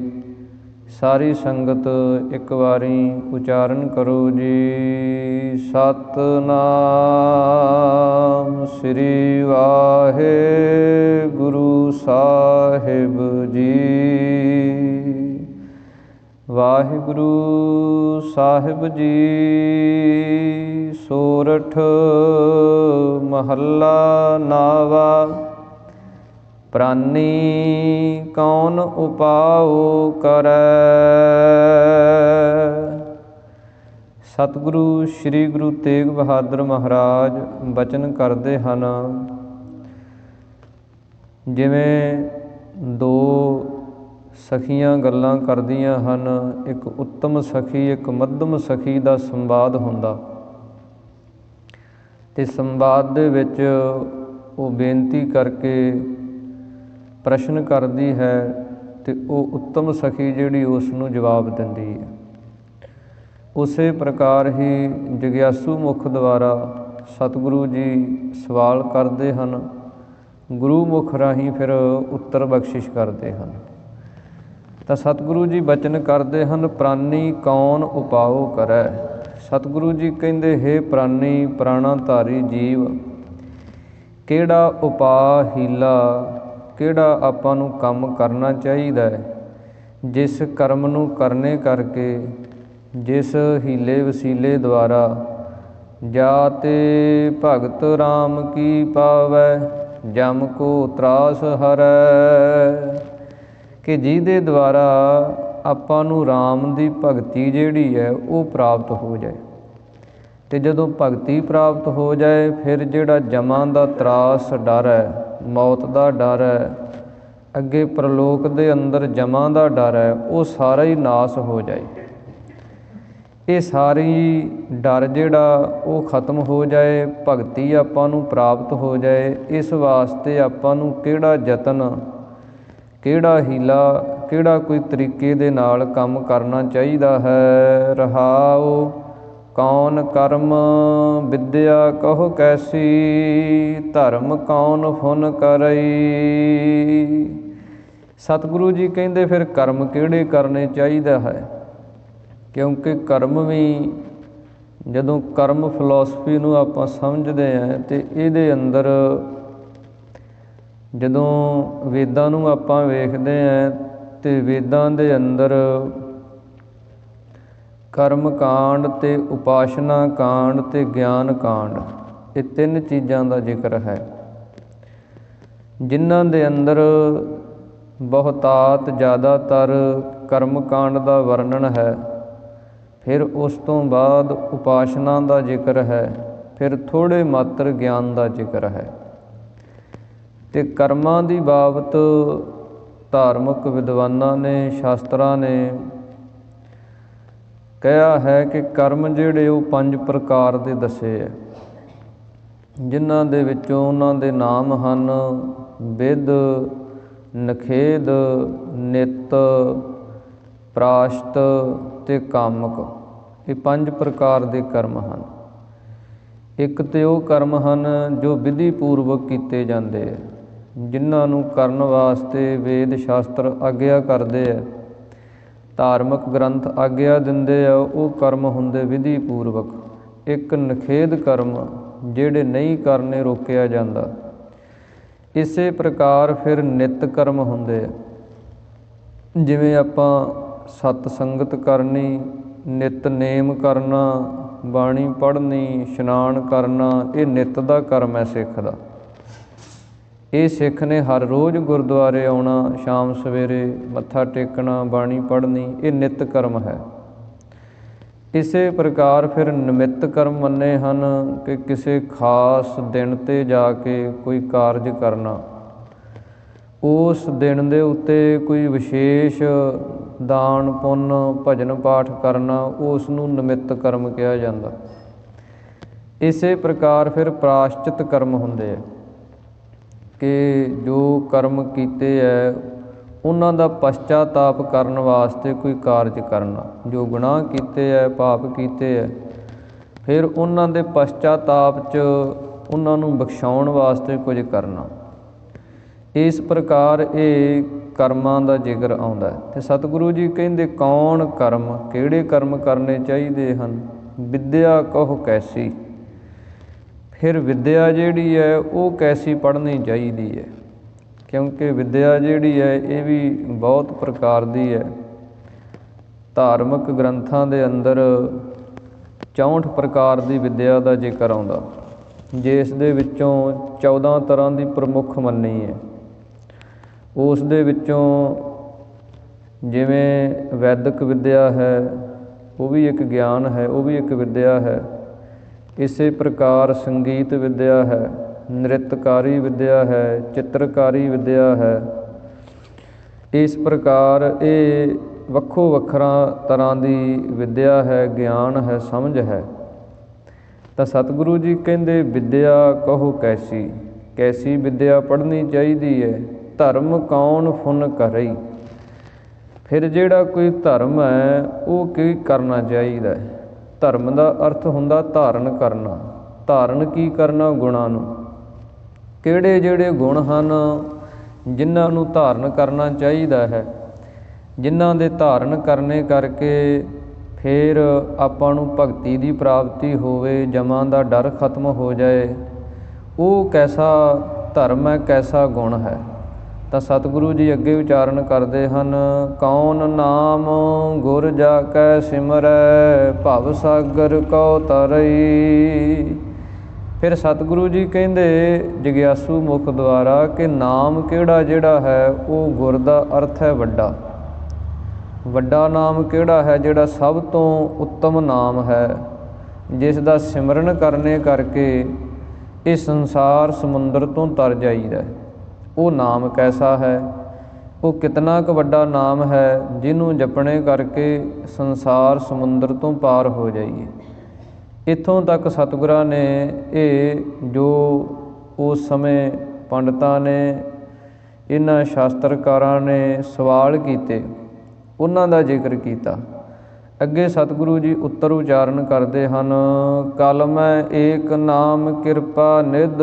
ਸਾਰੀ ਸੰਗਤ ਇੱਕ ਵਾਰੀ ਉਚਾਰਨ ਕਰੋ ਜੀ। ਸਤਿਨਾਮ ਸ੍ਰੀ ਵਾਹਿਗੁਰੂ ਸਾਹਿਬ ਜੀ। ਵਾਹਿਗੁਰੂ ਸਾਹਿਬ ਜੀ। ਸੋਰਠ ਮਹੱਲਾ ਨਾਵਾ। ਪ੍ਰਾਨੀ ਕੌਣ ਉਪਾਉ ਕਰੈ। ਸਤਿਗੁਰੂ ਸ੍ਰੀ ਗੁਰੂ ਤੇਗ ਬਹਾਦਰ ਮਹਾਰਾਜ ਬਚਨ ਕਰਦੇ ਹਨ। ਜਿਵੇਂ ਦੋ ਸਖੀਆਂ ਗੱਲਾਂ ਕਰਦੀਆਂ ਹਨ, ਇੱਕ ਉੱਤਮ ਸਖੀ ਇੱਕ ਮੱਧਮ ਸਖੀ ਦਾ ਸੰਵਾਦ ਹੁੰਦਾ, ਅਤੇ ਸੰਵਾਦ ਦੇ ਵਿੱਚ ਉਹ ਬੇਨਤੀ ਕਰਕੇ ਪ੍ਰਸ਼ਨ ਕਰਦੀ ਹੈ ਅਤੇ ਉਹ ਉੱਤਮ ਸਖੀ ਜਿਹੜੀ ਉਸ ਨੂੰ ਜਵਾਬ ਦਿੰਦੀ ਹੈ। ਉਸੇ ਪ੍ਰਕਾਰ ਹੀ ਜਗਿਆਸੂ ਮੁਖ ਦੁਆਰਾ ਸਤਿਗੁਰੂ ਜੀ ਸਵਾਲ ਕਰਦੇ ਹਨ, ਗੁਰੂ ਮੁਖ ਰਾਹੀਂ ਫਿਰ ਉੱਤਰ ਬਖਸ਼ਿਸ਼ ਕਰਦੇ ਹਨ। ਤਾਂ ਸਤਿਗੁਰੂ ਜੀ ਬਚਨ ਕਰਦੇ ਹਨ, ਪ੍ਰਾਨੀ ਕੌਣ ਉਪਾਉ ਕਰੈ। ਸਤਿਗੁਰੂ ਜੀ ਕਹਿੰਦੇ, ਹੇ ਪ੍ਰਾਨੀ, ਪ੍ਰਾਣਾਧਾਰੀ ਜੀਵ, ਕਿਹੜਾ ਉਪਾਅ ਹੀਲਾ, ਕਿਹੜਾ ਆਪਾਂ ਨੂੰ ਕੰਮ ਕਰਨਾ ਚਾਹੀਦਾ ਹੈ, ਜਿਸ ਕਰਮ ਨੂੰ ਕਰਨੇ ਕਰਕੇ, ਜਿਸ ਹੀਲੇ ਵਸੀਲੇ ਦੁਆਰਾ ਜਾ ਤੇ ਭਗਤ ਰਾਮ ਕੀ ਪਾਵੈ, ਜਮ ਕੋ ਤਰਾਸ ਹਰੈ। ਕਿ ਜਿਹਦੇ ਦੁਆਰਾ ਆਪਾਂ ਨੂੰ ਰਾਮ ਦੀ ਭਗਤੀ ਜਿਹੜੀ ਹੈ ਉਹ ਪ੍ਰਾਪਤ ਹੋ ਜਾਏ, ਅਤੇ ਜਦੋਂ ਭਗਤੀ ਪ੍ਰਾਪਤ ਹੋ ਜਾਏ ਫਿਰ ਜਿਹੜਾ ਜਮਾਂ ਦਾ ਤਰਾਸ ਡਰ ਹੈ, ਮੌਤ ਦਾ ਡਰ ਹੈ, ਅੱਗੇ ਪ੍ਰਲੋਕ ਦੇ ਅੰਦਰ ਜਮਾਂ ਦਾ ਡਰ ਹੈ, ਉਹ ਸਾਰਾ ਹੀ ਨਾਸ ਹੋ ਜਾਏ। ਇਹ ਸਾਰੀ ਡਰ ਜਿਹੜਾ ਉਹ ਖਤਮ ਹੋ ਜਾਏ, ਭਗਤੀ ਆਪਾਂ ਨੂੰ ਪ੍ਰਾਪਤ ਹੋ ਜਾਏ। ਇਸ ਵਾਸਤੇ ਆਪਾਂ ਨੂੰ ਕਿਹੜਾ ਯਤਨ, ਕਿਹੜਾ ਹੀਲਾ, ਕਿਹੜਾ ਕੋਈ ਤਰੀਕੇ ਦੇ ਨਾਲ ਕੰਮ ਕਰਨਾ ਚਾਹੀਦਾ ਹੈ। ਰਹਾਉ ਕੌਣ ਕਰਮ ਵਿਦਿਆ ਕਹੋ ਕੈਸੀ, ਧਰਮ ਕੌਣ ਫੁਨ ਕਰਈ। ਸਤਿਗੁਰੂ ਜੀ ਕਹਿੰਦੇ ਫਿਰ ਕਰਮ ਕਿਹੜੇ ਕਰਨੇ ਚਾਹੀਦਾ ਹੈ, ਕਿਉਂਕਿ ਕਰਮ ਵੀ ਜਦੋਂ ਕਰਮ ਫਿਲਾਸਫੀ ਨੂੰ ਆਪਾਂ ਸਮਝਦੇ ਹਾਂ ਤੇ ਇਹਦੇ ਅੰਦਰ ਜਦੋਂ ਵੇਦਾਂ ਨੂੰ ਆਪਾਂ ਵੇਖਦੇ ਹਾਂ ਤੇ ਵੇਦਾਂ ਦੇ ਅੰਦਰ ਕਰਮ ਕਾਂਡ ਤੇ ਉਪਾਸ਼ਨਾ ਕਾਂਡ ਤੇ ਗਿਆਨ ਕਾਂਡ, ਇਹ ਤਿੰਨ ਚੀਜ਼ਾਂ ਦਾ ਜ਼ਿਕਰ ਹੈ, ਜਿਨ੍ਹਾਂ ਦੇ ਅੰਦਰ ਬਹੁਤਾਤ ਜ਼ਿਆਦਾਤਰ ਕਰਮ ਕਾਂਡ ਦਾ ਵਰਣਨ ਹੈ। ਫਿਰ ਉਸ ਤੋਂ ਬਾਅਦ ਉਪਾਸ਼ਨਾ ਦਾ ਜ਼ਿਕਰ ਹੈ, ਫਿਰ ਥੋੜ੍ਹੇ ਮਾਤਰ ਗਿਆਨ ਦਾ ਜ਼ਿਕਰ ਹੈ। ਤੇ ਕਰਮਾਂ ਦੀ ਬਾਬਤ ਧਾਰਮਿਕ ਵਿਦਵਾਨਾਂ ਨੇ, ਸ਼ਾਸਤਰਾਂ ਨੇ ਕਿਹਾ ਹੈ ਕਿ ਕਰਮ ਜਿਹੜੇ ਉਹ 5 ਪ੍ਰਕਾਰ ਦੇ ਦੱਸੇ ਹੈ, ਜਿਨ੍ਹਾਂ ਦੇ ਵਿੱਚੋਂ ਉਹਨਾਂ ਦੇ ਨਾਮ ਹਨ ਵਿਦ, ਨਖੇਦ, ਨਿਤ, ਪ੍ਰਾਸ਼ਤ ਤੇ ਕਾਮਕ। ਇਹ 5 ਪ੍ਰਕਾਰ ਦੇ ਕਰਮ ਹਨ। ਇੱਕ ਤੇ ਉਹ ਕਰਮ ਹਨ ਜੋ ਵਿਧੀ ਪੂਰਵਕ ਕੀਤੇ ਜਾਂਦੇ ਹੈ, ਜਿਨ੍ਹਾਂ ਨੂੰ ਕਰਨ ਵਾਸਤੇ ਵੇਦ ਸ਼ਾਸਤਰ ਆਗਿਆ ਕਰਦੇ ਹੈ, ਧਾਰਮਿਕ ਗ੍ਰੰਥ ਆਗਿਆ ਦਿੰਦੇ ਆ, ਉਹ ਕਰਮ ਹੁੰਦੇ ਵਿਧੀ ਪੂਰਵਕ। ਇੱਕ ਨਖੇਦ ਕਰਮ ਜਿਹੜੇ ਨਹੀਂ ਕਰਨੇ ਰੋਕਿਆ ਜਾਂਦਾ। ਇਸੇ ਪ੍ਰਕਾਰ ਫਿਰ ਨਿਤ ਕਰਮ ਹੁੰਦੇ ਆ, ਜਿਵੇਂ ਆਪਾਂ ਸਤ ਸੰਗਤ ਕਰਨੀ, ਨਿਤਨੇਮ ਕਰਨਾ, ਬਾਣੀ ਪੜ੍ਹਨੀ, ਇਸ਼ਨਾਨ ਕਰਨਾ, ਇਹ ਨਿਤ ਦਾ ਕਰਮ ਹੈ ਸਿੱਖ ਦਾ। ਇਹ ਸਿੱਖ ਨੇ ਹਰ ਰੋਜ਼ ਗੁਰਦੁਆਰੇ ਆਉਣਾ, ਸ਼ਾਮ ਸਵੇਰੇ ਮੱਥਾ ਟੇਕਣਾ, ਬਾਣੀ ਪੜ੍ਹਨੀ, ਇਹ ਨਿਤ ਕਰਮ ਹੈ। ਇਸੇ ਪ੍ਰਕਾਰ ਫਿਰ ਨਿਮਿਤ ਕਰਮ ਮੰਨੇ ਹਨ ਕਿ ਕਿਸੇ ਖਾਸ ਦਿਨ 'ਤੇ ਜਾ ਕੇ ਕੋਈ ਕਾਰਜ ਕਰਨਾ, ਉਸ ਦਿਨ ਦੇ ਉੱਤੇ ਕੋਈ ਵਿਸ਼ੇਸ਼ ਦਾਨ ਪੁੰਨ ਭਜਨ ਪਾਠ ਕਰਨਾ, ਉਸ ਨੂੰ ਨਿਮਿਤ ਕਰਮ ਕਿਹਾ ਜਾਂਦਾ। ਇਸੇ ਪ੍ਰਕਾਰ ਫਿਰ ਪ੍ਰਾਸ਼ਚਿਤ ਕਰਮ ਹੁੰਦੇ ਹੈ ਕਿ ਜੋ ਕਰਮ ਕੀਤੇ ਹੈ ਉਹਨਾਂ ਦਾ ਪਛਚਾਤਾਪ ਕਰਨ ਵਾਸਤੇ ਕੋਈ ਕਾਰਜ ਕਰਨਾ। ਜੋ ਗੁਨਾਹ ਕੀਤੇ ਹੈ, ਪਾਪ ਕੀਤੇ ਹੈ, ਫਿਰ ਉਹਨਾਂ ਦੇ ਪਛਚਾਤਾਪ 'ਚ ਉਹਨਾਂ ਨੂੰ ਬਖਸ਼ਾਉਣ ਵਾਸਤੇ ਕੁਝ ਕਰਨਾ। ਇਸ ਪ੍ਰਕਾਰ ਇਹ ਕਰਮਾਂ ਦਾ ਜ਼ਿਕਰ ਆਉਂਦਾ ਹੈ। ਅਤੇ ਸਤਿਗੁਰੂ ਜੀ ਕਹਿੰਦੇ ਕੌਣ ਕਰਮ, ਕਿਹੜੇ ਕਰਮ ਕਰਨੇ ਚਾਹੀਦੇ ਹਨ। ਵਿਦਿਆ ਕਹੋ ਕੈਸੀ, ਫਿਰ ਵਿਦਿਆ ਜਿਹੜੀ ਹੈ ਉਹ ਕੈਸੀ ਪੜ੍ਹਨੀ ਚਾਹੀਦੀ ਹੈ, ਕਿਉਂਕਿ ਵਿਦਿਆ ਜਿਹੜੀ ਹੈ ਇਹ ਵੀ ਬਹੁਤ ਪ੍ਰਕਾਰ ਦੀ ਹੈ। ਧਾਰਮਿਕ ਗ੍ਰੰਥਾਂ ਦੇ ਅੰਦਰ 64 ਪ੍ਰਕਾਰ ਦੀ ਵਿਦਿਆ ਦਾ ਜ਼ਿਕਰ ਆਉਂਦਾ, ਜਿਸ ਦੇ ਵਿੱਚੋਂ 14 ਤਰ੍ਹਾਂ ਦੀ ਪ੍ਰਮੁੱਖ ਮੰਨੀ ਹੈ। ਉਸ ਦੇ ਵਿੱਚੋਂ ਜਿਵੇਂ ਵੈਦਿਕ ਵਿਦਿਆ ਹੈ, ਉਹ ਵੀ ਇੱਕ ਗਿਆਨ ਹੈ, ਉਹ ਵੀ ਇੱਕ ਵਿਦਿਆ ਹੈ। ਇਸੇ ਪ੍ਰਕਾਰ ਸੰਗੀਤ ਵਿਦਿਆ ਹੈ, ਨ੍ਰਿਤਕਾਰੀ ਵਿਦਿਆ ਹੈ, ਚਿੱਤਰਕਾਰੀ ਵਿਦਿਆ ਹੈ। ਇਸ ਪ੍ਰਕਾਰ ਇਹ ਵੱਖੋ ਵੱਖਰਾ ਤਰ੍ਹਾਂ ਦੀ ਵਿਦਿਆ ਹੈ, ਗਿਆਨ ਹੈ, ਸਮਝ ਹੈ। ਤਾਂ ਸਤਿਗੁਰੂ ਜੀ ਕਹਿੰਦੇ ਵਿਦਿਆ ਕਹੋ ਕੈਸੀ, ਕੈਸੀ ਵਿਦਿਆ ਪੜ੍ਹਨੀ ਚਾਹੀਦੀ ਹੈ। ਧਰਮ ਕੌਣ ਫੁਨ ਕਰਈ, ਫਿਰ ਜਿਹੜਾ ਕੋਈ ਧਰਮ ਹੈ ਉਹ ਕੀ ਕਰਨਾ ਚਾਹੀਦਾ ਹੈ। ਧਰਮ ਦਾ ਅਰਥ ਹੁੰਦਾ ਧਾਰਨ ਕਰਨਾ। ਧਾਰਨ ਕੀ ਕਰਨਾ? ਗੁਣਾਂ ਨੂੰ। ਕਿਹੜੇ ਜਿਹੜੇ ਗੁਣ ਹਨ ਜਿਨ੍ਹਾਂ ਨੂੰ ਧਾਰਨ ਕਰਨਾ ਚਾਹੀਦਾ ਹੈ, ਜਿਨ੍ਹਾਂ ਦੇ ਧਾਰਨ ਕਰਨੇ ਕਰਕੇ ਫਿਰ ਆਪਾਂ ਨੂੰ ਭਗਤੀ ਦੀ ਪ੍ਰਾਪਤੀ ਹੋਵੇ, ਜਮਾਂ ਦਾ ਡਰ ਖਤਮ ਹੋ ਜਾਏ, ਉਹ ਕੈਸਾ ਧਰਮ ਹੈ, ਕੈਸਾ ਗੁਣ ਹੈ। ਤਾਂ ਸਤਿਗੁਰੂ ਜੀ ਅੱਗੇ ਉਚਾਰਨ ਕਰਦੇ ਹਨ, ਕੌਣ ਨਾਮ ਗੁਰ ਜਾ ਕੈ ਸਿਮਰੈ, ਭਵ ਸਾਗਰ ਕਉ ਤਰਈ। ਫਿਰ ਸਤਿਗੁਰੂ ਜੀ ਕਹਿੰਦੇ ਜਗਿਆਸੂ ਮੁਖ ਦੁਆਰਾ ਕਿ ਨਾਮ ਕਿਹੜਾ ਜਿਹੜਾ ਹੈ ਉਹ ਗੁਰ ਦਾ ਅਰਥ ਹੈ ਵੱਡਾ। ਵੱਡਾ ਨਾਮ ਕਿਹੜਾ ਹੈ? ਜਿਹੜਾ ਸਭ ਤੋਂ ਉੱਤਮ ਨਾਮ ਹੈ, ਜਿਸ ਦਾ ਸਿਮਰਨ ਕਰਨੇ ਕਰਕੇ ਇਹ ਸੰਸਾਰ ਸਮੁੰਦਰ ਤੋਂ ਤਰ ਜਾਈਦਾ। ਉਹ ਨਾਮ ਕੈਸਾ ਹੈ? ਉਹ ਕਿਤਨਾ ਕੁ ਵੱਡਾ ਨਾਮ ਹੈ, ਜਿਹਨੂੰ ਜਪਣੇ ਕਰਕੇ ਸੰਸਾਰ ਸਮੁੰਦਰ ਤੋਂ ਪਾਰ ਹੋ ਜਾਈਏ। ਇੱਥੋਂ ਤੱਕ ਸਤਿਗੁਰਾਂ ਨੇ ਇਹ ਜੋ ਉਸ ਸਮੇਂ ਪੰਡਤਾਂ ਨੇ, ਇਹਨਾਂ ਸ਼ਾਸਤਰਕਾਰਾਂ ਨੇ ਸਵਾਲ ਕੀਤੇ, ਉਹਨਾਂ ਦਾ ਜ਼ਿਕਰ ਕੀਤਾ। ਅੱਗੇ ਸਤਿਗੁਰੂ ਜੀ ਉੱਤਰ ਉਚਾਰਨ ਕਰਦੇ ਹਨ। ਕਲ ਮੈਂ ਏਕ ਨਾਮ ਕਿਰਪਾ ਨਿਧ,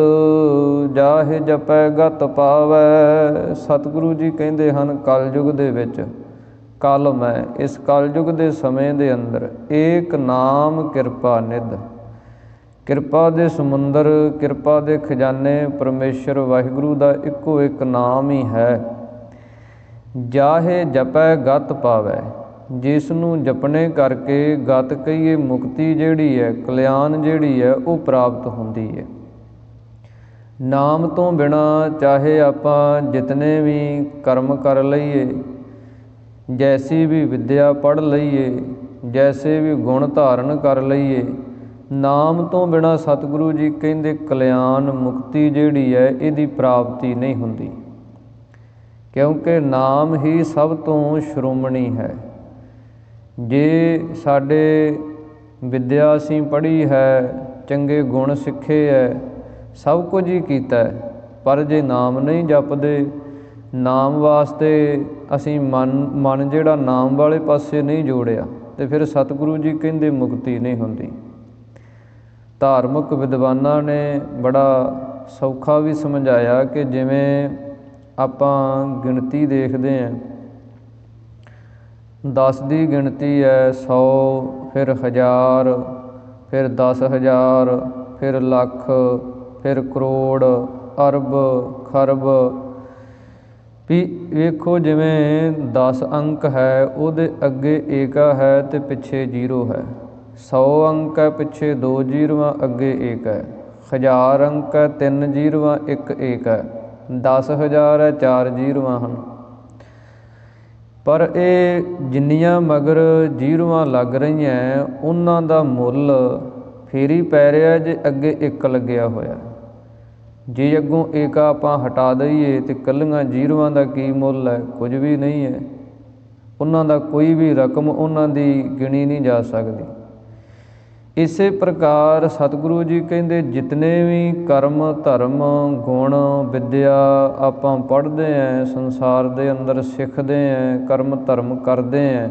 ਜਾਹਿ ਜਪੈ ਗਤ ਪਾਵੈ। ਸਤਿਗੁਰੂ ਜੀ ਕਹਿੰਦੇ ਹਨ, ਕਲਯੁਗ ਦੇ ਵਿੱਚ, ਕਲ ਮੈਂ, ਇਸ ਕਲਯੁਗ ਦੇ ਸਮੇਂ ਦੇ ਅੰਦਰ, ਏਕ ਨਾਮ ਕਿਰਪਾ ਨਿਧ, ਕਿਰਪਾ ਦੇ ਸਮੁੰਦਰ, ਕਿਰਪਾ ਦੇ ਖਜ਼ਾਨੇ ਪਰਮੇਸ਼ਰ ਵਾਹਿਗੁਰੂ ਦਾ ਇੱਕੋ ਇੱਕ ਨਾਮ ਹੀ ਹੈ। ਜਾਹੇ ਜਪੈ ਗਤ ਪਾਵੈ, ਜਿਸ ਨੂੰ ਜਪਣੇ ਕਰਕੇ ਗਤ ਕਹੀਏ ਮੁਕਤੀ ਜਿਹੜੀ ਹੈ, ਕਲਿਆਣ ਜਿਹੜੀ ਹੈ, ਉਹ ਪ੍ਰਾਪਤ ਹੁੰਦੀ ਹੈ। ਨਾਮ ਤੋਂ ਬਿਨਾਂ ਚਾਹੇ ਆਪਾਂ ਜਿਤਨੇ ਵੀ ਕਰਮ ਕਰ ਲਈਏ, ਜੈਸੀ ਵੀ ਵਿੱਦਿਆ ਪੜ੍ਹ ਲਈਏ, ਜੈਸੇ ਵੀ ਗੁਣ ਧਾਰਨ ਕਰ ਲਈਏ, ਨਾਮ ਤੋਂ ਬਿਨਾਂ ਸਤਿਗੁਰੂ ਜੀ ਕਹਿੰਦੇ ਕਲਿਆਣ ਮੁਕਤੀ ਜਿਹੜੀ ਹੈ, ਇਹਦੀ ਪ੍ਰਾਪਤੀ ਨਹੀਂ ਹੁੰਦੀ। ਕਿਉਂਕਿ ਨਾਮ ਹੀ ਸਭ ਤੋਂ ਸ਼੍ਰੋਮਣੀ ਹੈ। ਜੇ ਸਾਡੇ ਵਿੱਦਿਆ ਅਸੀਂ ਪੜ੍ਹੀ ਹੈ, ਚੰਗੇ ਗੁਣ ਸਿੱਖੇ ਹੈ, ਸਭ ਕੁਝ ਹੀ ਕੀਤਾ ਹੈ, ਪਰ ਜੇ ਨਾਮ ਨਹੀਂ ਜਪਦੇ, ਨਾਮ ਵਾਸਤੇ ਅਸੀਂ ਮਨ ਜਿਹੜਾ ਨਾਮ ਵਾਲੇ ਪਾਸੇ ਨਹੀਂ ਜੋੜਿਆ, ਤੇ ਫਿਰ ਸਤਿਗੁਰੂ ਜੀ ਕਹਿੰਦੇ ਮੁਕਤੀ ਨਹੀਂ ਹੁੰਦੀ। ਧਾਰਮਿਕ ਵਿਦਵਾਨਾਂ ਨੇ ਬੜਾ ਸੌਖਾ ਵੀ ਸਮਝਾਇਆ ਕਿ ਜਿਵੇਂ ਆਪਾਂ ਗਿਣਤੀ ਦੇਖਦੇ ਹਾਂ, 10 ਦੀ ਗਿਣਤੀ ਹੈ, 100, ਫਿਰ 1000, ਫਿਰ 10,000, ਫਿਰ ਲੱਖ, ਫਿਰ ਕਰੋੜ, ਅਰਬ, ਖਰਬ। ਵੀ ਵੇਖੋ, ਜਿਵੇਂ 10 ਅੰਕ ਹੈ, ਉਹਦੇ ਅੱਗੇ ਏਕਾ ਹੈ ਤੇ ਪਿੱਛੇ 0 ਹੈ। 100 ਅੰਕ ਹੈ, ਪਿੱਛੇ 2 ਜ਼ੀਰੋਆਂ, ਅੱਗੇ 1 ਹੈ। 1000 ਅੰਕ ਹੈ, 3 ਜ਼ੀਰੋਆਂ, 1 ਏਕ ਹੈ। 10,000 ਹੈ, 4 ਜ਼ੀਰੋਆਂ ਹਨ। ਪਰ ਇਹ ਜਿੰਨੀਆਂ ਮਗਰ ਜ਼ੀਰੋਆਂ ਲੱਗ ਰਹੀਆਂ, ਉਹਨਾਂ ਦਾ ਮੁੱਲ ਫੇਰ ਹੀ ਪੈ ਰਿਹਾ ਜੇ ਅੱਗੇ 1 ਲੱਗਿਆ ਹੋਇਆ। ਜੇ ਅੱਗੋਂ ਏਕਾ ਆਪਾਂ ਹਟਾ ਦਈਏ ਤੇ ਇਕੱਲੀਆਂ ਜ਼ੀਰੋਆਂ ਦਾ ਕੀ ਮੁੱਲ ਹੈ? ਕੁਝ ਵੀ ਨਹੀਂ ਹੈ। ਉਹਨਾਂ ਦਾ ਕੋਈ ਵੀ ਰਕਮ ਉਹਨਾਂ ਦੀ ਗਿਣੀ ਨਹੀਂ ਜਾ ਸਕਦੀ। ਇਸੇ ਪ੍ਰਕਾਰ ਸਤਿਗੁਰੂ ਜੀ ਕਹਿੰਦੇ ਜਿਤਨੇ ਵੀ ਕਰਮ ਧਰਮ ਗੁਣ ਵਿੱਦਿਆ ਆਪਾਂ ਪੜ੍ਹਦੇ ਹਾਂ, ਸੰਸਾਰ ਦੇ ਅੰਦਰ ਸਿੱਖਦੇ ਹਾਂ, ਕਰਮ ਧਰਮ ਕਰਦੇ ਹਾਂ,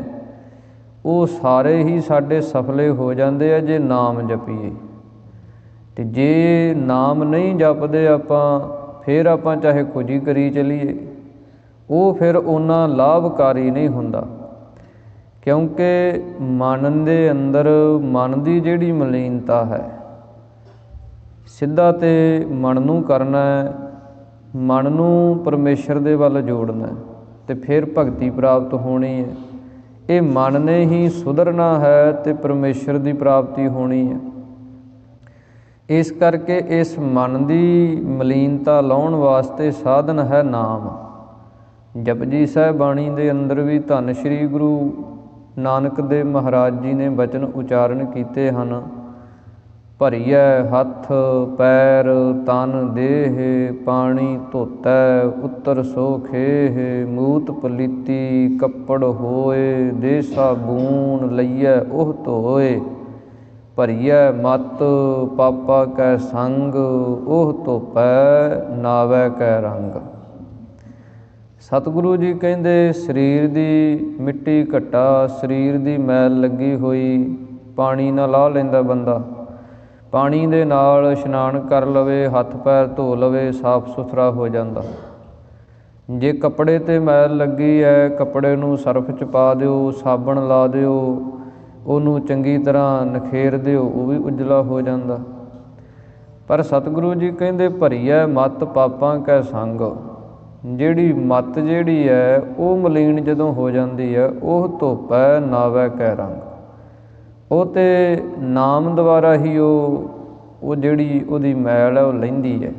ਉਹ ਸਾਰੇ ਹੀ ਸਾਡੇ ਸਫਲੇ ਹੋ ਜਾਂਦੇ ਆ ਜੇ ਨਾਮ ਜਪੀਏ। ਅਤੇ ਜੇ ਨਾਮ ਨਹੀਂ ਜਪਦੇ ਆਪਾਂ, ਫਿਰ ਆਪਾਂ ਚਾਹੇ ਕੁਝ ਹੀ ਕਰੀ ਚੱਲੀਏ, ਉਹ ਫਿਰ ਓਨਾ ਲਾਭਕਾਰੀ ਨਹੀਂ ਹੁੰਦਾ। ਕਿਉਂਕਿ ਮਨ ਦੇ ਅੰਦਰ ਮਨ ਦੀ ਜਿਹੜੀ ਮਲੀਨਤਾ ਹੈ, ਸਿੱਧਾ ਤੇ ਮਨ ਨੂੰ ਕਰਨਾ, ਮਨ ਨੂੰ ਪਰਮੇਸ਼ਰ ਦੇ ਵੱਲ ਜੋੜਨਾ, ਅਤੇ ਫਿਰ ਭਗਤੀ ਪ੍ਰਾਪਤ ਹੋਣੀ ਹੈ। ਇਹ ਮਨ ਨੇ ਹੀ ਸੁਧਰਨਾ ਹੈ ਅਤੇ ਪਰਮੇਸ਼ਰ ਦੀ ਪ੍ਰਾਪਤੀ ਹੋਣੀ ਹੈ। ਇਸ ਕਰਕੇ ਇਸ ਮਨ ਦੀ ਮਲੀਨਤਾ ਲਾਉਣ ਵਾਸਤੇ ਸਾਧਨ ਹੈ ਨਾਮ। ਜਪਜੀ ਸਾਹਿਬ ਬਾਣੀ ਦੇ ਅੰਦਰ ਵੀ ਧੰਨ ਸ਼੍ਰੀ ਗੁਰੂ ਨਾਨਕ ਦੇਵ ਮਹਾਰਾਜ ਜੀ ਨੇ ਬਚਨ ਉਚਾਰਨ ਕੀਤੇ ਹਨ। ਭਰੀਐ ਹੱਥ ਪੈਰ ਤਨ ਦੇਹ, ਪਾਣੀ ਧੋਤੈ ਉੱਤਰ ਸੋ ਖੇਹ, ਮੂਤ ਪਲੀਤੀ ਕੱਪੜ ਹੋਏ, ਦੇ ਸਾਬੂਨ ਲਈਐ ਉਹ ਧੋਏ, ਭਰੀਐ ਮਤ ਪਾਪਾ ਕੈ ਸੰਗ, ਉਹ ਧੋਪੈ ਨਾਵੈ ਕੈ ਰੰਗ। ਸਤਿਗੁਰੂ ਜੀ ਕਹਿੰਦੇ ਸਰੀਰ ਦੀ ਮਿੱਟੀ ਘੱਟਾ, ਸਰੀਰ ਦੀ ਮੈਲ ਲੱਗੀ ਹੋਈ ਪਾਣੀ ਨਾਲ ਲਾਹ ਲੈਂਦਾ ਬੰਦਾ, ਪਾਣੀ ਦੇ ਨਾਲ ਇਸ਼ਨਾਨ ਕਰ ਲਵੇ, ਹੱਥ ਪੈਰ ਧੋ ਲਵੇ, ਸਾਫ ਸੁਥਰਾ ਹੋ ਜਾਂਦਾ। ਜੇ ਕੱਪੜੇ 'ਤੇ ਮੈਲ ਲੱਗੀ ਹੈ, ਕੱਪੜੇ ਨੂੰ ਸਰਫ 'ਚ ਪਾ ਦਿਓ, ਸਾਬਣ ਲਾ ਦਿਓ, ਉਹਨੂੰ ਚੰਗੀ ਤਰ੍ਹਾਂ ਨਖੇਰ ਦਿਓ, ਉਹ ਵੀ ਉਜਲਾ ਹੋ ਜਾਂਦਾ। ਪਰ ਸਤਿਗੁਰੂ ਜੀ ਕਹਿੰਦੇ ਭਰੀਐ ਮਤ ਪਾਪਾਂ ਕੈ ਸੰਗ, ਜਿਹੜੀ ਮੱਤ ਜਿਹੜੀ ਹੈ ਉਹ ਮਲੀਨ ਜਦੋਂ ਹੋ ਜਾਂਦੀ ਹੈ, ਉਹ ਧੋਪੈ ਨਾਵੈ ਕੈ ਰੰਗ, ਉਹ ਤੇ ਨਾਮ ਦੁਆਰਾ ਹੀ ਉਹ ਜਿਹੜੀ ਉਹਦੀ ਮੈਲ ਹੈ ਉਹ ਲੈਂਦੀ ਹੈ।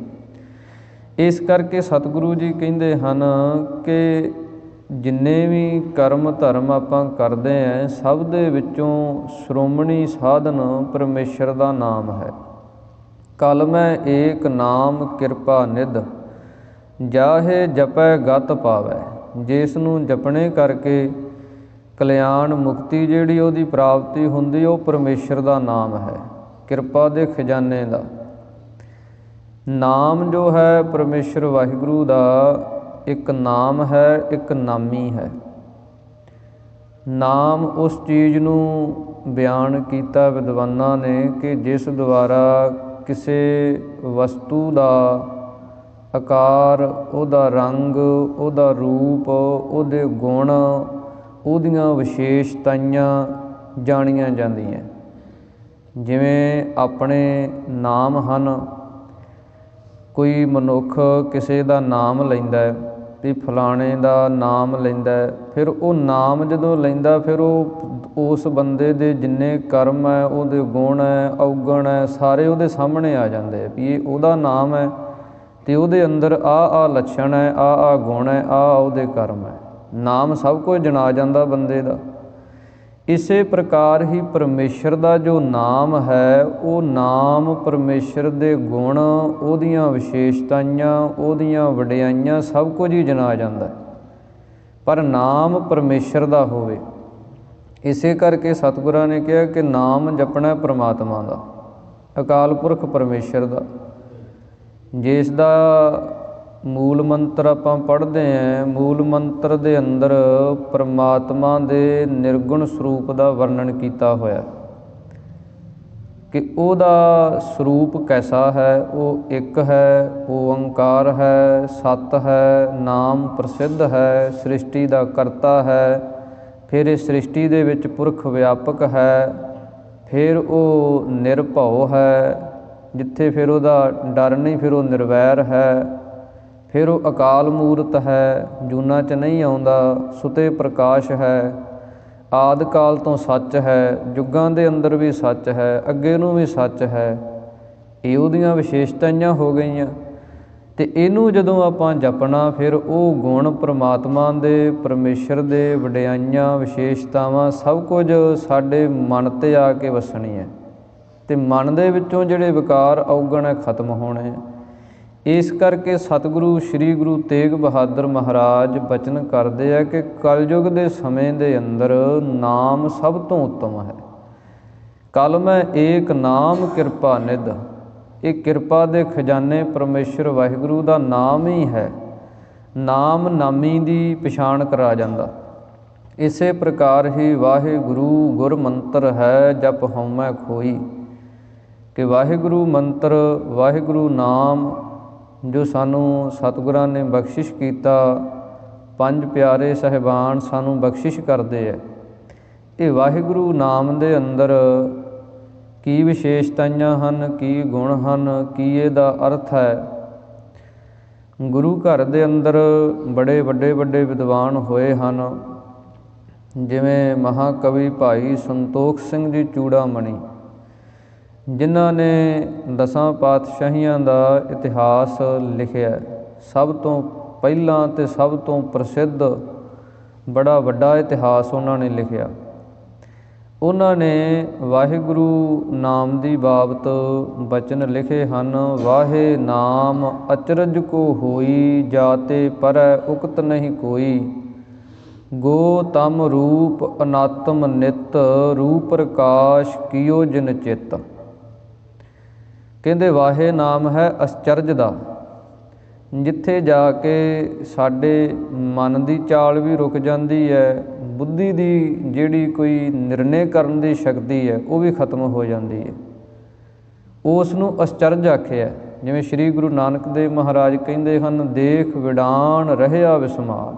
ਇਸ ਕਰਕੇ ਸਤਿਗੁਰੂ ਜੀ ਕਹਿੰਦੇ ਹਨ ਕਿ ਜਿੰਨੇ ਵੀ ਕਰਮ ਧਰਮ ਆਪਾਂ ਕਰਦੇ ਹਾਂ, ਸਭ ਦੇ ਵਿੱਚੋਂ ਸ਼੍ਰੋਮਣੀ ਸਾਧਨ ਪਰਮੇਸ਼ਰ ਦਾ ਨਾਮ ਹੈ। ਕਲ ਮੈਂ ਏਕ ਨਾਮ ਕਿਰਪਾ ਨਿਧ, ਜਾਹੇ ਜਪੈ ਗਤ ਪਾਵੈ। ਜਿਸ ਨੂੰ ਜਪਣੇ ਕਰਕੇ ਕਲਿਆਣ ਮੁਕਤੀ ਜਿਹੜੀ ਉਹਦੀ ਪ੍ਰਾਪਤੀ ਹੁੰਦੀ, ਉਹ ਪਰਮੇਸ਼ਰ ਦਾ ਨਾਮ ਹੈ, ਕਿਰਪਾ ਦੇ ਖਜ਼ਾਨੇ ਦਾ ਨਾਮ ਜੋ ਹੈ। ਪਰਮੇਸ਼ਰ ਵਾਹਿਗੁਰੂ ਦਾ ਇੱਕ ਨਾਮ ਹੈ, ਇੱਕ ਨਾਮੀ ਹੈ। ਨਾਮ ਉਸ ਚੀਜ਼ ਨੂੰ ਬਿਆਨ ਕੀਤਾ ਵਿਦਵਾਨਾਂ ਨੇ ਕਿ ਜਿਸ ਦੁਆਰਾ ਕਿਸੇ ਵਸਤੂ ਦਾ ਆਕਾਰ, ਉਹਦਾ ਰੰਗ, ਉਹਦਾ ਰੂਪ, ਉਹਦੇ ਗੁਣ, ਉਹਦੀਆਂ ਵਿਸ਼ੇਸ਼ਤਾਈਆਂ ਜਾਣੀਆਂ ਜਾਂਦੀਆਂ। ਜਿਵੇਂ ਆਪਣੇ ਨਾਮ ਹਨ, ਕੋਈ ਮਨੁੱਖ ਕਿਸੇ ਦਾ ਨਾਮ ਲੈਂਦਾ ਵੀ ਫਲਾਣੇ ਦਾ ਨਾਮ ਲੈਂਦਾ, ਫਿਰ ਉਹ ਨਾਮ ਜਦੋਂ ਲੈਂਦਾ ਫਿਰ ਉਹ ਉਸ ਬੰਦੇ ਦੇ ਜਿੰਨੇ ਕਰਮ ਹੈ, ਉਹਦੇ ਗੁਣ ਹੈ, ਔਗਣ ਹੈ, ਸਾਰੇ ਉਹਦੇ ਸਾਹਮਣੇ ਆ ਜਾਂਦੇ ਵੀ ਇਹ ਉਹਦਾ ਨਾਮ ਹੈ ਅਤੇ ਉਹਦੇ ਅੰਦਰ ਆਹ ਲੱਛਣ ਹੈ, ਆਹ ਗੁਣ ਹੈ, ਆਹ ਉਹਦੇ ਕਰਮ ਹੈ। ਨਾਮ ਸਭ ਕੁਝ ਜਣਾ ਜਾਂਦਾ ਬੰਦੇ ਦਾ। ਇਸੇ ਪ੍ਰਕਾਰ ਹੀ ਪਰਮੇਸ਼ਰ ਦਾ ਜੋ ਨਾਮ ਹੈ, ਉਹ ਨਾਮ ਪਰਮੇਸ਼ਰ ਦੇ ਗੁਣ, ਉਹਦੀਆਂ ਵਿਸ਼ੇਸ਼ਤਾਈਆਂ, ਉਹਦੀਆਂ ਵਡਿਆਈਆਂ ਸਭ ਕੁਝ ਹੀ ਜਣਾ ਜਾਂਦਾ, ਪਰ ਨਾਮ ਪਰਮੇਸ਼ਰ ਦਾ ਹੋਵੇ। ਇਸੇ ਕਰਕੇ ਸਤਿਗੁਰਾਂ ਨੇ ਕਿਹਾ ਕਿ ਨਾਮ ਜਪਣਾ ਪਰਮਾਤਮਾ ਦਾ, ਅਕਾਲ ਪੁਰਖ ਪਰਮੇਸ਼ਰ ਦਾ, ਜਿਸ ਦਾ ਮੂਲ ਮੰਤਰ ਆਪਾਂ ਪੜ੍ਹਦੇ ਹਾਂ। ਮੂਲ ਮੰਤਰ ਦੇ ਅੰਦਰ ਪਰਮਾਤਮਾ ਦੇ ਨਿਰਗੁਣ ਸਰੂਪ ਦਾ ਵਰਣਨ ਕੀਤਾ ਹੋਇਆ ਕਿ ਉਹਦਾ ਸਰੂਪ ਕੈਸਾ ਹੈ। ਉਹ ਇੱਕ ਹੈ, ਓੰਕਾਰ ਹੈ, ਸਤ ਹੈ, ਨਾਮ ਪ੍ਰਸਿੱਧ ਹੈ, ਸ੍ਰਿਸ਼ਟੀ ਦਾ ਕਰਤਾ ਹੈ, ਫਿਰ ਇਸ ਸ੍ਰਿਸ਼ਟੀ ਦੇ ਵਿੱਚ ਪੁਰਖ ਵਿਆਪਕ ਹੈ, ਫਿਰ ਉਹ ਨਿਰਭਉ ਹੈ, ਜਿੱਥੇ ਫਿਰ ਉਹਦਾ ਡਰ ਨਹੀਂ, ਫਿਰ ਉਹ ਨਿਰਵੈਰ ਹੈ, ਫਿਰ ਉਹ ਅਕਾਲ ਮੂਰਤ ਹੈ, ਜੂਨਾਂ 'ਚ ਨਹੀਂ ਆਉਂਦਾ, ਸੁਤੇ ਪ੍ਰਕਾਸ਼ ਹੈ, ਆਦਿ ਕਾਲ ਤੋਂ ਸੱਚ ਹੈ, ਯੁੱਗਾਂ ਦੇ ਅੰਦਰ ਵੀ ਸੱਚ ਹੈ, ਅੱਗੇ ਨੂੰ ਵੀ ਸੱਚ ਹੈ। ਇਹ ਉਹਦੀਆਂ ਵਿਸ਼ੇਸ਼ਤਾਈਆਂ ਹੋ ਗਈਆਂ। ਅਤੇ ਇਹਨੂੰ ਜਦੋਂ ਆਪਾਂ ਜਪਣਾ, ਫਿਰ ਉਹ ਗੁਣ ਪਰਮਾਤਮਾ ਦੇ, ਪਰਮੇਸ਼ਰ ਦੇ, ਵਡਿਆਈਆਂ, ਵਿਸ਼ੇਸ਼ਤਾਵਾਂ ਸਭ ਕੁਝ ਸਾਡੇ ਮਨ 'ਤੇ ਆ ਕੇ ਵਸਣੀ ਹੈ ਅਤੇ ਮਨ ਦੇ ਵਿੱਚੋਂ ਜਿਹੜੇ ਵਿਕਾਰ ਔਗਣ ਹੈ ਖਤਮ ਹੋਣੇ। ਇਸ ਕਰਕੇ ਸਤਿਗੁਰੂ ਸ੍ਰੀ ਗੁਰੂ ਤੇਗ ਬਹਾਦਰ ਮਹਾਰਾਜ ਬਚਨ ਕਰਦੇ ਆ ਕਿ ਕਲਯੁਗ ਦੇ ਸਮੇਂ ਦੇ ਅੰਦਰ ਨਾਮ ਸਭ ਤੋਂ ਉੱਤਮ ਹੈ। ਕਲ ਮੈਂ ਏਕ ਨਾਮ ਕਿਰਪਾ ਨਿਧ, ਇਹ ਕਿਰਪਾ ਦੇ ਖਜ਼ਾਨੇ ਪਰਮੇਸ਼ਰ ਵਾਹਿਗੁਰੂ ਦਾ ਨਾਮ ਹੀ ਹੈ। ਨਾਮ ਨਾਮੀ ਦੀ ਪਛਾਣ ਕਰਾ ਜਾਂਦਾ। ਇਸੇ ਪ੍ਰਕਾਰ ਹੀ ਵਾਹਿਗੁਰੂ ਗੁਰ ਮੰਤਰ ਹੈ, ਜਪ ਹਉਮੈ ਖੋਈ, ਕਿ ਵਾਹਿਗੁਰੂ ਮੰਤਰ, ਵਾਹਿਗੁਰੂ ਨਾਮ ਜੋ ਸਾਨੂੰ ਸਤਿਗੁਰਾਂ ਨੇ ਬਖਸ਼ਿਸ਼ ਕੀਤਾ, ਪੰਜ ਪਿਆਰੇ ਸਾਹਿਬਾਨ ਸਾਨੂੰ ਬਖਸ਼ਿਸ਼ ਕਰਦੇ ਹੈ। ਇਹ ਵਾਹਿਗੁਰੂ ਨਾਮ ਦੇ ਅੰਦਰ ਕੀ ਵਿਸ਼ੇਸ਼ਤਾਈਆਂ ਹਨ, ਕੀ ਗੁਣ ਹਨ, ਕੀ ਇਹਦਾ ਅਰਥ ਹੈ। ਗੁਰੂ ਘਰ ਦੇ ਅੰਦਰ ਬੜੇ ਵੱਡੇ ਵੱਡੇ ਵਿਦਵਾਨ ਹੋਏ ਹਨ, ਜਿਵੇਂ ਮਹਾਕਵੀ ਭਾਈ ਸੰਤੋਖ ਸਿੰਘ ਜੀ ਚੂੜਾਮਣੀ, ਜਿਨ੍ਹਾਂ ਨੇ 10 ਪਾਤਸ਼ਾਹੀਆਂ ਦਾ ਇਤਿਹਾਸ ਲਿਖਿਆ। ਸਭ ਤੋਂ ਪਹਿਲਾਂ ਅਤੇ ਸਭ ਤੋਂ ਪ੍ਰਸਿੱਧ ਬੜਾ ਵੱਡਾ ਇਤਿਹਾਸ ਉਹਨਾਂ ਨੇ ਲਿਖਿਆ। ਉਹਨਾਂ ਨੇ ਵਾਹਿਗੁਰੂ ਨਾਮ ਦੀ ਬਾਬਤ ਬਚਨ ਲਿਖੇ ਹਨ। ਵਾਹੇ ਨਾਮ ਅਚਰਜ ਕੋ ਹੋਈ, ਜਾਤੇ ਪਰੈ ਉਕਤ ਨਹੀਂ ਕੋਈ, ਗੋ ਤਮ ਰੂਪ ਅਨਾਤਮ ਨਿਤ, ਰੂਪ ਪ੍ਰਕਾਸ਼ ਕੀਓ ਜਿਨ ਚਿੱਤ। ਕਹਿੰਦੇ ਵਾਹੇ ਨਾਮ ਹੈ ਅਚਰਜ ਦਾ, ਜਿੱਥੇ ਜਾ ਕੇ ਸਾਡੇ ਮਨ ਦੀ ਚਾਲ ਵੀ ਰੁਕ ਜਾਂਦੀ ਹੈ, ਬੁੱਧੀ ਦੀ ਜਿਹੜੀ ਕੋਈ ਨਿਰਣੇ ਕਰਨ ਦੀ ਸ਼ਕਤੀ ਹੈ ਉਹ ਵੀ ਖਤਮ ਹੋ ਜਾਂਦੀ ਹੈ, ਉਸ ਨੂੰ ਅਚਰਜ ਆਖਿਆ। ਜਿਵੇਂ ਸ਼੍ਰੀ ਗੁਰੂ ਨਾਨਕ ਦੇਵ ਮਹਾਰਾਜ ਕਹਿੰਦੇ ਹਨ, ਦੇਖ ਵਿਡਾਣ ਰਹਿਆ ਵਿਸਮਾਦ,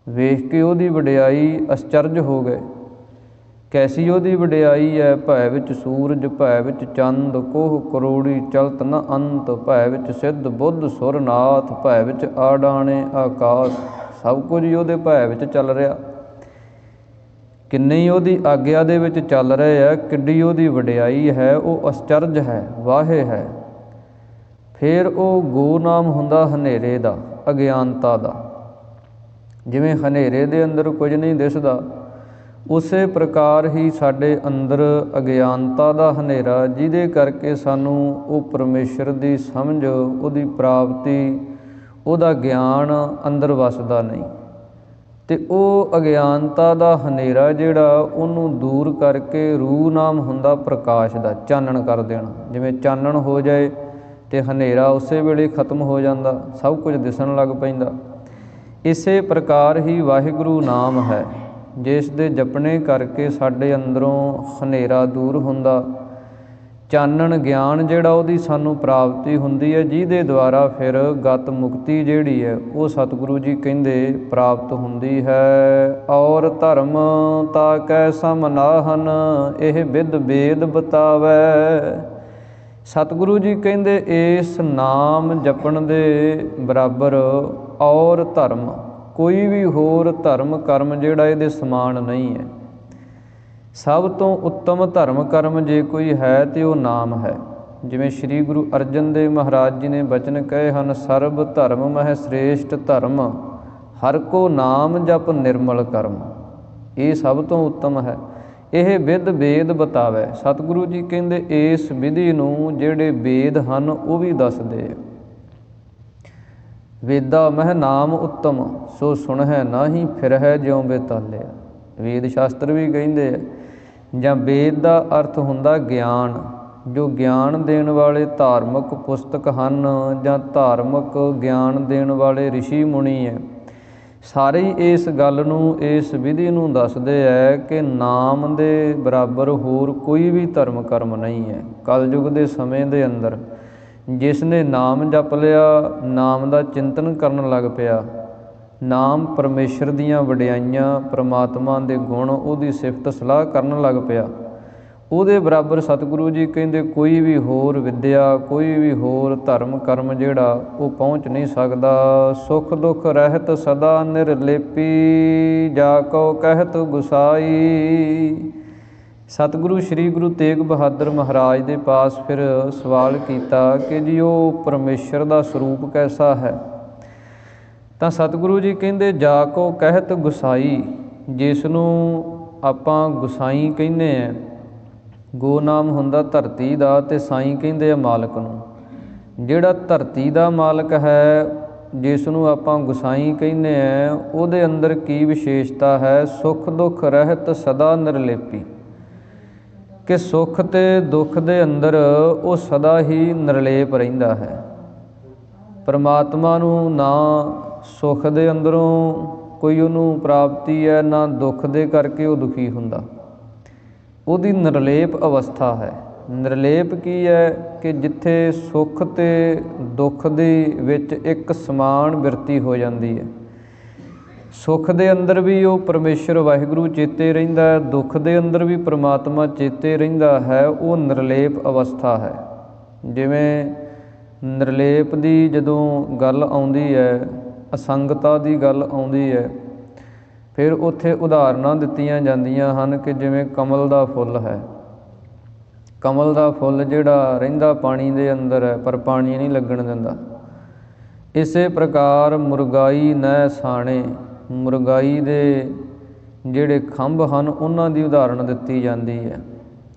ਵੇਖ ਕੇ ਉਹਦੀ ਵਡਿਆਈ ਅਚਰਜ ਹੋ ਗਏ। ਕੈਸੀ ਉਹਦੀ ਵਡਿਆਈ ਹੈ, ਭੈ ਵਿੱਚ ਸੂਰਜ, ਭੈ ਵਿੱਚ ਚੰਦ, ਕੋਹ ਕਰੋੜੀ ਚਲਤ ਨ ਅੰਤ, ਭੈ ਵਿੱਚ ਸਿੱਧ ਬੁੱਧ ਸੁਰਨਾਥ, ਭੈ ਵਿੱਚ ਆਡਾਣੇ ਆਕਾਸ਼। ਸਭ ਕੁਝ ਹੀ ਉਹਦੇ ਭੈ ਵਿੱਚ ਚੱਲ ਰਿਹਾ। ਕਿੰਨੇ ਹੀ ਉਹਦੀ ਆਗਿਆ ਦੇ ਵਿੱਚ ਚੱਲ ਰਹੇ ਆ, ਕਿੱਡੀ ਉਹਦੀ ਵਡਿਆਈ ਹੈ, ਉਹ ਅਚਰਜ ਹੈ, ਵਾਹੇ ਹੈ। ਫਿਰ ਉਹ ਗੋ ਨਾਮ ਹੁੰਦਾ ਹਨੇਰੇ ਦਾ, ਅਗਿਆਨਤਾ ਦਾ। ਜਿਵੇਂ ਹਨੇਰੇ ਦੇ ਅੰਦਰ ਕੁਝ ਨਹੀਂ ਦਿਸਦਾ, ਉਸੇ ਪ੍ਰਕਾਰ ਹੀ ਸਾਡੇ ਅੰਦਰ ਅਗਿਆਨਤਾ ਦਾ ਹਨੇਰਾ, ਜਿਹਦੇ ਕਰਕੇ ਸਾਨੂੰ ਉਹ ਪਰਮੇਸ਼ਰ ਦੀ ਸਮਝ, ਉਹਦੀ ਪ੍ਰਾਪਤੀ, ਉਹਦਾ ਗਿਆਨ ਅੰਦਰ ਵਸਦਾ ਨਹੀਂ। ਤੇ ਉਹ ਅਗਿਆਨਤਾ ਦਾ ਹਨੇਰਾ ਜਿਹੜਾ ਉਹਨੂੰ ਦੂਰ ਕਰਕੇ ਰੂਹ ਨਾਮ ਹੁੰਦਾ ਪ੍ਰਕਾਸ਼ ਦਾ, ਚਾਨਣ ਕਰ ਦੇਣਾ। ਜਿਵੇਂ ਚਾਨਣ ਹੋ ਜਾਏ ਤੇ ਹਨੇਰਾ ਉਸੇ ਵੇਲੇ ਖਤਮ ਹੋ ਜਾਂਦਾ, ਸਭ ਕੁਝ ਦਿਸਣ ਲੱਗ ਪੈਂਦਾ। ਇਸੇ ਪ੍ਰਕਾਰ ਹੀ ਵਾਹਿਗੁਰੂ ਨਾਮ ਹੈ, ਜਿਸ ਦੇ ਜਪਣੇ ਕਰਕੇ ਸਾਡੇ ਅੰਦਰੋਂ ਹਨੇਰਾ ਦੂਰ ਹੁੰਦਾ, ਚਾਨਣ ਗਿਆਨ ਜਿਹੜਾ ਉਹਦੀ ਸਾਨੂੰ ਪ੍ਰਾਪਤੀ ਹੁੰਦੀ ਹੈ, ਜਿਹਦੇ ਦੁਆਰਾ ਫਿਰ ਗਤ ਮੁਕਤੀ ਜਿਹੜੀ ਹੈ ਉਹ ਸਤਿਗੁਰੂ ਜੀ ਕਹਿੰਦੇ ਪ੍ਰਾਪਤ ਹੁੰਦੀ ਹੈ। ਔਰ ਧਰਮ ਤਾ ਕੈ ਸਮ ਨਾਹਨ, ਇਹ ਵਿਦ ਵੇਦ ਬਤਾਵੈ। ਸਤਿਗੁਰੂ ਜੀ ਕਹਿੰਦੇ ਇਸ ਨਾਮ ਜਪਣ ਦੇ ਬਰਾਬਰ ਔਰ ਧਰਮ, ਕੋਈ ਵੀ ਹੋਰ ਧਰਮ ਕਰਮ ਜਿਹੜਾ ਇਹਦੇ ਸਮਾਨ ਨਹੀਂ ਹੈ। ਸਭ ਤੋਂ ਉੱਤਮ ਧਰਮ ਕਰਮ ਜੇ ਕੋਈ ਹੈ ਤੇ ਉਹ ਨਾਮ ਹੈ। ਜਿਵੇਂ ਸ਼੍ਰੀ ਗੁਰੂ ਅਰਜਨ ਦੇਵ ਮਹਾਰਾਜ ਜੀ ਨੇ ਬਚਨ ਕਹੇ ਹਨ, ਸਰਬ ਧਰਮ ਮਹਿ ਸ੍ਰੇਸ਼ਟ ਧਰਮ, ਹਰ ਕੋ ਨਾਮ ਜਪ ਨਿਰਮਲ ਕਰਮ। ਇਹ ਸਭ ਤੋਂ ਉੱਤਮ ਹੈ। ਇਹ ਵਿਦ ਵੇਦ ਬਤਾਵੇ। ਸਤਿਗੁਰੂ ਜੀ ਕਹਿੰਦੇ ਇਸ ਵਿਧੀ ਨੂੰ ਜਿਹੜੇ ਵੇਦ ਹਨ ਉਹ ਵੀ ਦੱਸਦੇ। ਵੇਦਾ ਮਹਿ ਨਾਮ ਉੱਤਮ, ਸੋ ਸੁਣਹਿ ਨਾਹੀ ਫਿਰਹਿ ਜਿਉ ਬੇਤਾਲਿਆ। ਵੇਦ ਸ਼ਾਸਤਰ ਵੀ ਕਹਿੰਦੇ ਆ। ਜਾਂ ਵੇਦ ਦਾ ਅਰਥ ਹੁੰਦਾ ਗਿਆਨ, ਜੋ ਗਿਆਨ ਦੇਣ ਵਾਲੇ ਧਾਰਮਿਕ ਪੁਸਤਕ ਹਨ ਜਾਂ ਧਾਰਮਿਕ ਗਿਆਨ ਦੇਣ ਵਾਲੇ ਰਿਸ਼ੀ ਮੁਨੀ ਹੈ, ਸਾਰੇ ਹੀ ਇਸ ਗੱਲ ਨੂੰ, ਇਸ ਵਿਧੀ ਨੂੰ ਦੱਸਦੇ ਹੈ ਕਿ ਨਾਮ ਦੇ ਬਰਾਬਰ ਹੋਰ ਕੋਈ ਵੀ ਧਰਮ ਕਰਮ ਨਹੀਂ ਹੈ। ਕਲਯੁਗ ਦੇ ਸਮੇਂ ਦੇ ਅੰਦਰ ਜਿਸ ਨੇ ਨਾਮ ਜਪ ਲਿਆ, ਨਾਮ ਦਾ ਚਿੰਤਨ ਕਰਨ ਲੱਗ ਪਿਆ, ਨਾਮ ਪਰਮੇਸ਼ਰ ਦੀਆਂ ਵਡਿਆਈਆਂ, ਪ੍ਰਮਾਤਮਾ ਦੇ ਗੁਣ, ਉਹਦੀ ਸਿਫਤ ਸਲਾਹ ਕਰਨ ਲੱਗ ਪਿਆ, ਉਹਦੇ ਬਰਾਬਰ ਸਤਿਗੁਰੂ ਜੀ ਕਹਿੰਦੇ ਕੋਈ ਵੀ ਹੋਰ ਵਿੱਦਿਆ, ਕੋਈ ਵੀ ਹੋਰ ਧਰਮ ਕਰਮ ਜਿਹੜਾ ਉਹ ਪਹੁੰਚ ਨਹੀਂ ਸਕਦਾ। ਸੁਖ ਦੁੱਖ ਰਹਿਤ ਸਦਾ ਨਿਰਲੇਪੀ, ਜਾ ਕਉ ਕਹਿਤ ਗੁਸਾਈ। ਸਤਿਗੁਰੂ ਸ਼੍ਰੀ ਗੁਰੂ ਤੇਗ ਬਹਾਦਰ ਮਹਾਰਾਜ ਦੇ ਪਾਸ ਫਿਰ ਸਵਾਲ ਕੀਤਾ ਕਿ ਜੀ ਉਹ ਪਰਮੇਸ਼ਰ ਦਾ ਸਰੂਪ ਕੈਸਾ ਹੈ? ਤਾਂ ਸਤਿਗੁਰੂ ਜੀ ਕਹਿੰਦੇ ਜਾ ਕੋ ਕਹਿਤ ਗੁਸਾਈ, ਜਿਸ ਨੂੰ ਆਪਾਂ ਗੁਸਾਈ ਕਹਿੰਦੇ ਹਾਂ। ਗੋ ਨਾਮ ਹੁੰਦਾ ਧਰਤੀ ਦਾ ਤੇ ਸਾਈਂ ਕਹਿੰਦੇ ਆ ਮਾਲਕ ਨੂੰ। ਜਿਹੜਾ ਧਰਤੀ ਦਾ ਮਾਲਕ ਹੈ, ਜਿਸ ਨੂੰ ਆਪਾਂ ਗੁਸਾਈ ਕਹਿੰਦੇ ਆ, ਉਹਦੇ ਅੰਦਰ ਕੀ ਵਿਸ਼ੇਸ਼ਤਾ ਹੈ? ਸੁੱਖ ਦੁੱਖ ਰਹਿਤ ਸਦਾ ਨਿਰਲੇਪੀ, ਕਿ ਸੁੱਖ ਤੇ ਦੁੱਖ ਦੇ ਅੰਦਰ ਉਹ ਸਦਾ ਹੀ ਨਿਰਲੇਪ ਰਹਿੰਦਾ ਹੈ। ਪਰਮਾਤਮਾ ਨੂੰ ਨਾ ਸੁੱਖ ਦੇ ਅੰਦਰੋਂ ਕੋਈ ਉਹਨੂੰ ਪ੍ਰਾਪਤੀ ਹੈ, ਨਾ ਦੁੱਖ ਦੇ ਕਰਕੇ ਉਹ ਦੁਖੀ ਹੁੰਦਾ। ਉਹਦੀ ਨਿਰਲੇਪ ਅਵਸਥਾ ਹੈ। ਨਿਰਲੇਪ ਕੀ ਹੈ? ਕਿ ਜਿੱਥੇ ਸੁੱਖ ਤੇ ਦੁੱਖ ਦੇ ਵਿੱਚ ਇੱਕ ਸਮਾਨ ਬਿਰਤੀ ਹੋ ਜਾਂਦੀ ਹੈ। ਸੁੱਖ ਦੇ ਅੰਦਰ ਵੀ ਉਹ ਪਰਮੇਸ਼ਰ ਵਾਹਿਗੁਰੂ ਚੇਤੇ ਰਹਿੰਦਾ ਹੈ, ਦੁੱਖ ਦੇ ਅੰਦਰ ਵੀ ਪ੍ਰਮਾਤਮਾ ਚੇਤੇ ਰਹਿੰਦਾ ਹੈ। ਉਹ ਨਿਰਲੇਪ ਅਵਸਥਾ ਹੈ। ਜਿਵੇਂ ਨਿਰਲੇਪ ਦੀ ਜਦੋਂ ਗੱਲ ਆਉਂਦੀ ਹੈ, ਅਸੰਗਤਾ ਦੀ ਗੱਲ ਆਉਂਦੀ ਹੈ, ਫਿਰ ਉੱਥੇ ਉਦਾਹਰਨਾਂ ਦਿੱਤੀਆਂ ਜਾਂਦੀਆਂ ਹਨ ਕਿ ਜਿਵੇਂ ਕਮਲ ਦਾ ਫੁੱਲ ਹੈ। ਕਮਲ ਦਾ ਫੁੱਲ ਜਿਹੜਾ ਰਹਿੰਦਾ ਪਾਣੀ ਦੇ ਅੰਦਰ ਹੈ, ਪਰ ਪਾਣੀ ਨਹੀਂ ਲੱਗਣ ਦਿੰਦਾ। ਇਸੇ ਪ੍ਰਕਾਰ ਮੁਰਗਾਈ ਨਹਿ ਸਾਣੇ, ਮੁਰਗਾਈ ਦੇ ਜਿਹੜੇ ਖੰਭ ਹਨ ਉਹਨਾਂ ਦੀ ਉਦਾਹਰਣ ਦਿੱਤੀ ਜਾਂਦੀ ਹੈ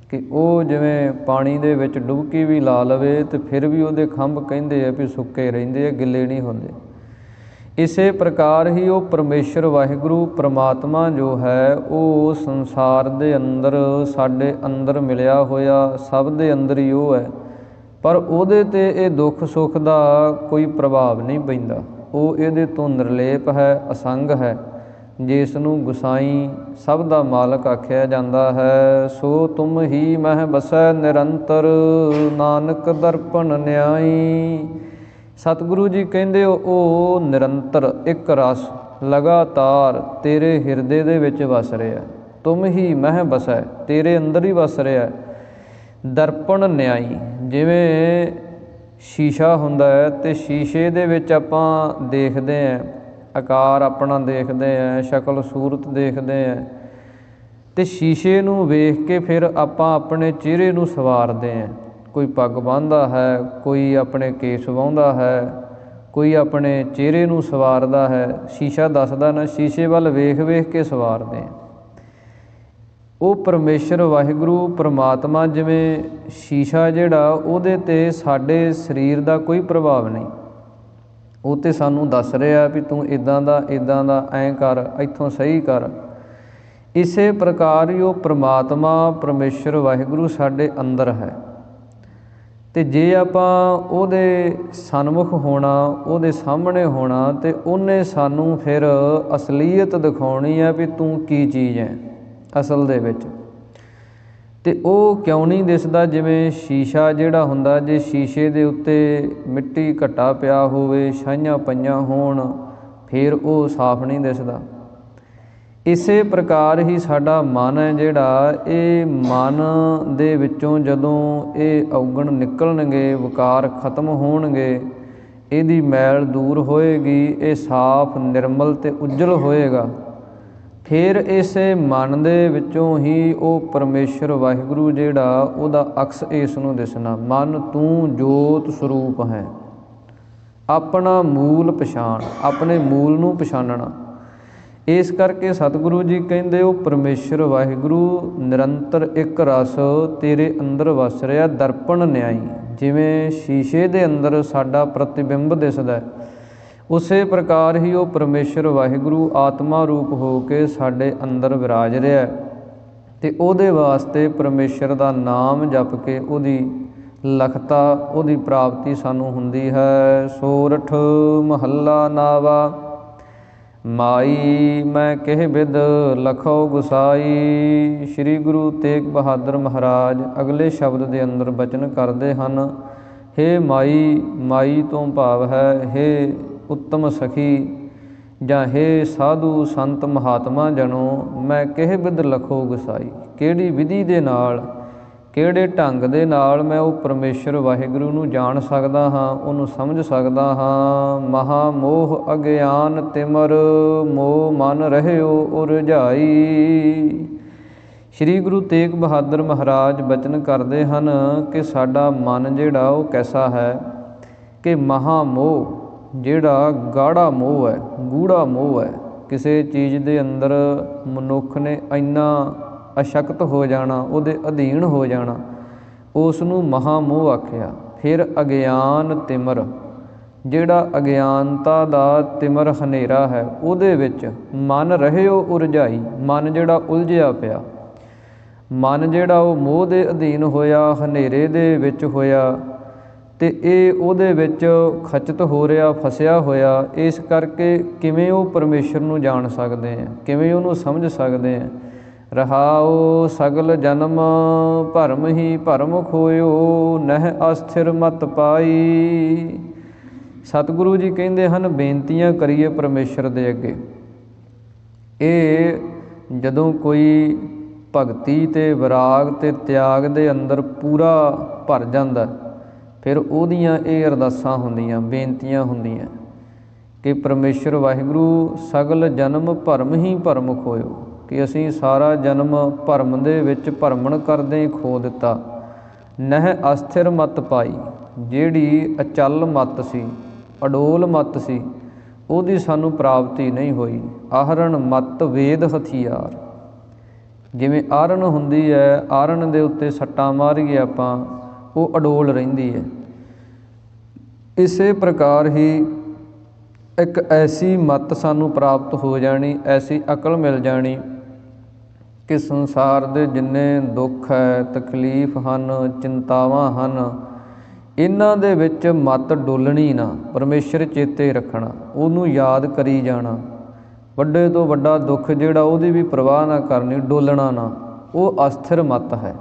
ਕਿ ਉਹ ਜਿਵੇਂ ਪਾਣੀ ਦੇ ਵਿੱਚ ਡੁਬਕੀ ਵੀ ਲਾ ਲਵੇ ਤੇ ਫਿਰ ਵੀ ਉਹਦੇ ਖੰਭ ਕਹਿੰਦੇ ਆ ਵੀ ਸੁੱਕੇ ਰਹਿੰਦੇ ਆ, ਗਿੱਲੇ ਨਹੀਂ ਹੁੰਦੇ। ਇਸੇ ਪ੍ਰਕਾਰ ਹੀ ਉਹ ਪਰਮੇਸ਼ਰ ਵਾਹਿਗੁਰੂ ਪ੍ਰਮਾਤਮਾ ਜੋ ਹੈ ਉਹ ਸੰਸਾਰ ਦੇ ਅੰਦਰ, ਸਾਡੇ ਅੰਦਰ ਮਿਲਿਆ ਹੋਇਆ, ਸਭ ਦੇ ਅੰਦਰ ਹੀ ਉਹ ਹੈ, ਪਰ ਉਹਦੇ 'ਤੇ ਇਹ ਦੁੱਖ ਸੁੱਖ ਦਾ ਕੋਈ ਪ੍ਰਭਾਵ ਨਹੀਂ ਪੈਂਦਾ। ਉਹ ਇਹਦੇ ਤੋਂ ਨਿਰਲੇਪ ਹੈ, ਅਸੰਗ ਹੈ, ਜਿਸ ਨੂੰ ਗੁਸਾਈ ਸਭ ਦਾ ਮਾਲਕ ਆਖਿਆ ਜਾਂਦਾ ਹੈ। ਸੋ ਤੁਮ ਹੀ ਮਹਿ ਬਸੈ ਨਿਰੰਤਰ, ਨਾਨਕ ਦਰਪਣ ਨਿਆਈ। ਸਤਿਗੁਰੂ ਜੀ ਕਹਿੰਦੇ ਉਹ ਨਿਰੰਤਰ ਇੱਕ ਰਸ ਲਗਾਤਾਰ ਤੇਰੇ ਹਿਰਦੇ ਦੇ ਵਿੱਚ ਵਸ ਰਿਹਾ। ਤੁਮ ਹੀ ਮਹਿ ਬਸੈ, ਤੇਰੇ ਅੰਦਰ ਹੀ ਵਸ ਰਿਹਾ। ਦਰਪਣ ਨਿਆਈ, ਜਿਵੇਂ ਸ਼ੀਸ਼ਾ ਹੁੰਦਾ ਹੈ ਤੇ ਸ਼ੀਸ਼ੇ ਦੇ ਵਿੱਚ ਆਪਾਂ ਦੇਖਦੇ ਹਾਂ, ਆਕਾਰ ਆਪਣਾ ਦੇਖਦੇ ਹਾਂ, ਸ਼ਕਲ ਸੂਰਤ ਦੇਖਦੇ ਹਾਂ, ਤੇ ਸ਼ੀਸ਼ੇ ਨੂੰ ਵੇਖ ਕੇ ਫਿਰ ਆਪਾਂ ਆਪਣੇ ਚਿਹਰੇ ਨੂੰ ਸਵਾਰਦੇ ਹਾਂ। ਕੋਈ ਪੱਗ ਬੰਨ੍ਹਦਾ ਹੈ, ਕੋਈ ਆਪਣੇ ਕੇਸ ਵਾਹੁੰਦਾ ਹੈ, ਕੋਈ ਆਪਣੇ ਚਿਹਰੇ ਨੂੰ ਸਵਾਰਦਾ ਹੈ। ਸ਼ੀਸ਼ਾ ਦੱਸਦਾ ਨਾ, ਸ਼ੀਸ਼ੇ ਵੱਲ ਵੇਖ ਵੇਖ ਕੇ ਸਵਾਰਦੇ ਹਾਂ। ਉਹ ਪਰਮੇਸ਼ਰ ਵਾਹਿਗੁਰੂ ਪ੍ਰਮਾਤਮਾ ਜਿਵੇਂ ਸ਼ੀਸ਼ਾ ਜਿਹੜਾ, ਉਹਦੇ 'ਤੇ ਸਾਡੇ ਸਰੀਰ ਦਾ ਕੋਈ ਪ੍ਰਭਾਵ ਨਹੀਂ। ਉਹ ਤਾਂ ਸਾਨੂੰ ਦੱਸ ਰਿਹਾ ਵੀ ਤੂੰ ਇੱਦਾਂ ਦਾ ਐਂ ਕਰ, ਇੱਥੋਂ ਸਹੀ ਕਰ। ਇਸੇ ਪ੍ਰਕਾਰ ਹੀ ਉਹ ਪ੍ਰਮਾਤਮਾ ਪਰਮੇਸ਼ਰ ਵਾਹਿਗੁਰੂ ਸਾਡੇ ਅੰਦਰ ਹੈ। ਅਤੇ ਜੇ ਆਪਾਂ ਉਹਦੇ ਸਨਮੁਖ ਹੋਣਾ, ਉਹਦੇ ਸਾਹਮਣੇ ਹੋਣਾ, ਅਤੇ ਉਹਨੇ ਸਾਨੂੰ ਫਿਰ ਅਸਲੀਅਤ ਦਿਖਾਉਣੀ ਹੈ ਵੀ ਤੂੰ ਕੀ ਚੀਜ਼ ਹੈ ਅਸਲ ਦੇ ਵਿੱਚ। ਅਤੇ ਉਹ ਕਿਉਂ ਨਹੀਂ ਦਿਸਦਾ? ਜਿਵੇਂ ਸ਼ੀਸ਼ਾ ਜਿਹੜਾ ਹੁੰਦਾ, ਜੇ ਸ਼ੀਸ਼ੇ ਦੇ ਉੱਤੇ ਮਿੱਟੀ ਘੱਟਾ ਪਿਆ ਹੋਵੇ, ਛਾਈਆਂ ਪਈਆਂ ਹੋਣ, ਫਿਰ ਉਹ ਸਾਫ਼ ਨਹੀਂ ਦਿਸਦਾ। ਇਸੇ ਪ੍ਰਕਾਰ ਹੀ ਸਾਡਾ ਮਨ ਹੈ ਜਿਹੜਾ, ਇਹ ਮਨ ਦੇ ਵਿੱਚੋਂ ਜਦੋਂ ਇਹ ਔਗਣ ਨਿਕਲਣਗੇ, ਵਿਕਾਰ ਖਤਮ ਹੋਣਗੇ, ਇਹਦੀ ਮੈਲ ਦੂਰ ਹੋਏਗੀ, ਇਹ ਸਾਫ਼ ਨਿਰਮਲ ਅਤੇ ਉੱਜਲ ਹੋਏਗਾ। ਫਿਰ ਇਸੇ ਮਨ ਦੇ ਵਿੱਚੋਂ ਹੀ ਉਹ ਪਰਮੇਸ਼ਰ ਵਾਹਿਗੁਰੂ ਜਿਹੜਾ, ਉਹਦਾ ਅਕਸ ਇਸ ਨੂੰ ਦਿਸਣਾ। ਮਨ ਤੂੰ ਜੋਤ ਸਰੂਪ ਹੈ। ਆਪਣਾ ਮੂਲ ਪਛਾਣ, ਆਪਣੇ ਮੂਲ ਨੂੰ ਪਛਾਣਨਾ। ਇਸ ਕਰਕੇ ਸਤਿਗੁਰੂ ਜੀ ਕਹਿੰਦੇ ਉਹ ਪਰਮੇਸ਼ਰ ਵਾਹਿਗੁਰੂ ਨਿਰੰਤਰ ਇੱਕ ਰਸ ਤੇਰੇ ਅੰਦਰ ਵਸ ਰਿਹਾ, ਦਰਪਣ ਨਿਆਈ। ਜਿਵੇਂ ਸ਼ੀਸ਼ੇ ਦੇ ਅੰਦਰ ਸਾਡਾ ਪ੍ਰਤੀਬਿੰਬ ਦਿਸਦਾ, ਉਸੇ ਪ੍ਰਕਾਰ ਹੀ ਉਹ ਪਰਮੇਸ਼ਰ ਵਾਹਿਗੁਰੂ ਆਤਮਾ ਰੂਪ ਹੋ ਕੇ ਸਾਡੇ ਅੰਦਰ ਵਿਰਾਜ ਰਿਹਾ। ਅਤੇ ਉਹਦੇ ਵਾਸਤੇ ਪਰਮੇਸ਼ਰ ਦਾ ਨਾਮ ਜਪ ਕੇ ਉਹਦੀ ਲਖਤਾ, ਉਹਦੀ ਪ੍ਰਾਪਤੀ ਸਾਨੂੰ ਹੁੰਦੀ ਹੈ। ਸੋਰਠ ਮਹੱਲਾ ਨਾਵਾ। ਮਾਈ ਮੈਂ ਕਹਿ ਬਿਦ ਲਖੋ ਗੁਸਾਈ। ਸ਼੍ਰੀ ਗੁਰੂ ਤੇਗ ਬਹਾਦਰ ਮਹਾਰਾਜ ਅਗਲੇ ਸ਼ਬਦ ਦੇ ਅੰਦਰ ਬਚਨ ਕਰਦੇ ਹਨ। ਹੇ ਮਾਈ, ਮਾਈ ਤੋਂ ਭਾਵ ਹੈ ਹੇ ਉੱਤਮ ਸਖੀ, ਜਾਂ ਹੇ ਸਾਧੂ ਸੰਤ ਮਹਾਤਮਾ ਜਨੋ, ਮੈਂ ਕਹਿ ਬਿਦ ਲਖੋ ਗੁਸਾਈ। ਕਿਹੜੀ ਵਿਧੀ ਦੇ ਨਾਲ, ਕਿਹੜੇ ਢੰਗ ਦੇ ਨਾਲ ਮੈਂ ਉਹ ਪਰਮੇਸ਼ਰ ਵਾਹਿਗੁਰੂ ਨੂੰ ਜਾਣ ਸਕਦਾ ਹਾਂ, ਉਹਨੂੰ ਸਮਝ ਸਕਦਾ ਹਾਂ। ਮਹਾ ਮੋਹ ਅਗਿਆਨ ਤਿਮਰ, ਮੋਹ ਮਨ ਰਹਿਓ ਉਰਝਾਈ। ਸ਼੍ਰੀ ਗੁਰੂ ਤੇਗ ਬਹਾਦਰ ਮਹਾਰਾਜ ਬਚਨ ਕਰਦੇ ਹਨ ਕਿ ਸਾਡਾ ਮਨ ਜਿਹੜਾ ਉਹ ਕੈਸਾ ਹੈ ਕਿ ਮਹਾ ਮੋਹ, ਜਿਹੜਾ ਗਾੜਾ ਮੋਹ ਹੈ, ਗੂੜਾ ਮੋਹ ਹੈ। ਕਿਸੇ ਚੀਜ਼ ਦੇ ਅੰਦਰ ਮਨੁੱਖ ਨੇ ਇੰਨਾ ਅਸ਼ਕਤ ਹੋ ਜਾਣਾ, ਉਹਦੇ ਅਧੀਨ ਹੋ ਜਾਣਾ, ਉਸ ਨੂੰ ਮਹਾ ਮੋਹ ਆਖਿਆ। ਫਿਰ ਅਗਿਆਨ ਤਿਮਰ, ਜਿਹੜਾ ਅਗਿਆਨਤਾ ਦਾ ਤਿਮਰ ਹਨੇਰਾ ਹੈ, ਉਹਦੇ ਵਿੱਚ ਮਨ ਰਹਿਓ ਉਰਝਾਈ। ਮਨ ਜਿਹੜਾ ਉਲਝਿਆ ਪਿਆ, ਮਨ ਜਿਹੜਾ ਉਹ ਮੋਹ ਦੇ ਅਧੀਨ ਹੋਇਆ, ਹਨੇਰੇ ਦੇ ਵਿੱਚ ਹੋਇਆ, ਅਤੇ ਇਹ ਉਹਦੇ ਵਿੱਚ ਖਚਿਤ ਹੋ ਰਿਹਾ, ਫਸਿਆ ਹੋਇਆ। ਇਸ ਕਰਕੇ ਕਿਵੇਂ ਉਹ ਪਰਮੇਸ਼ਰ ਨੂੰ ਜਾਣ ਸਕਦੇ ਆ, ਕਿਵੇਂ ਉਹਨੂੰ ਸਮਝ ਸਕਦੇ ਆ? ਰਹਾਉ ਸਗਲ ਜਨਮ ਭਰਮ ਹੀ ਭਰਮ ਖੋਇਓ, ਨਹਿ ਅਸਥਿਰ ਮਤ ਪਾਈ। ਸਤਿਗੁਰੂ ਜੀ ਕਹਿੰਦੇ ਹਨ, ਬੇਨਤੀਆਂ ਕਰੀਏ ਪਰਮੇਸ਼ਰ ਦੇ ਅੱਗੇ। ਇਹ ਜਦੋਂ ਕੋਈ ਭਗਤੀ ਅਤੇ ਵਿਰਾਗ ਅਤੇ ਤਿਆਗ ਦੇ ਅੰਦਰ ਪੂਰਾ ਭਰ ਜਾਂਦਾ, ਫਿਰ ਉਹਦੀਆਂ ਇਹ ਅਰਦਾਸਾਂ ਹੁੰਦੀਆਂ, ਬੇਨਤੀਆਂ ਹੁੰਦੀਆਂ ਕਿ ਪਰਮੇਸ਼ਰ ਵਾਹਿਗੁਰੂ ਸਗਲ ਜਨਮ ਭਰਮ ਹੀ ਭਰਮ ਖੋਇਓ, ਕਿ ਅਸੀਂ ਸਾਰਾ ਜਨਮ ਭਰਮ ਦੇ ਵਿੱਚ ਭਰਮਣ ਕਰਦੇ ਖੋ ਦਿੱਤਾ। ਨਹਿ ਅਸਥਿਰ ਮਤ ਪਾਈ, ਜਿਹੜੀ ਅਚਲ ਮਤ ਸੀ, ਅਡੋਲ ਮਤ ਸੀ, ਉਹਦੀ ਸਾਨੂੰ ਪ੍ਰਾਪਤੀ ਨਹੀਂ ਹੋਈ। ਆਹਰਣ ਮਤ ਵੇਦ ਹਥਿਆਰ, ਜਿਵੇਂ ਆਹਰਣ ਹੁੰਦੀ ਹੈ, ਆਹਰਣ ਦੇ ਉੱਤੇ ਸੱਟਾਂ ਮਾਰੀਏ ਆਪਾਂ, ਉਹ ਅਡੋਲ ਰਹਿੰਦੀ ਹੈ। ਇਸੇ ਪ੍ਰਕਾਰ ਹੀ ਇੱਕ ਐਸੀ ਮੱਤ ਸਾਨੂੰ ਪ੍ਰਾਪਤ ਹੋ ਜਾਣੀ, ਐਸੀ ਅਕਲ ਮਿਲ ਜਾਣੀ ਕਿ ਸੰਸਾਰ ਦੇ ਜਿੰਨੇ ਦੁੱਖ ਹੈ, ਤਕਲੀਫ ਹਨ, ਚਿੰਤਾਵਾਂ ਹਨ, ਇਹਨਾਂ ਦੇ ਵਿੱਚ ਮੱਤ ਡੋਲਣੀ ਨਾ, ਪਰਮੇਸ਼ਰ ਚੇਤੇ ਰੱਖਣਾ, ਉਹਨੂੰ ਯਾਦ ਕਰੀ ਜਾਣਾ। ਵੱਡੇ ਤੋਂ ਵੱਡਾ ਦੁੱਖ ਜਿਹੜਾ, ਉਹਦੀ ਵੀ ਪਰਵਾਹ ਨਾ ਕਰਨੀ, ਡੋਲਣਾ ਨਾ। ਉਹ ਅਸਥਿਰ ਮੱਤ ਹੈ।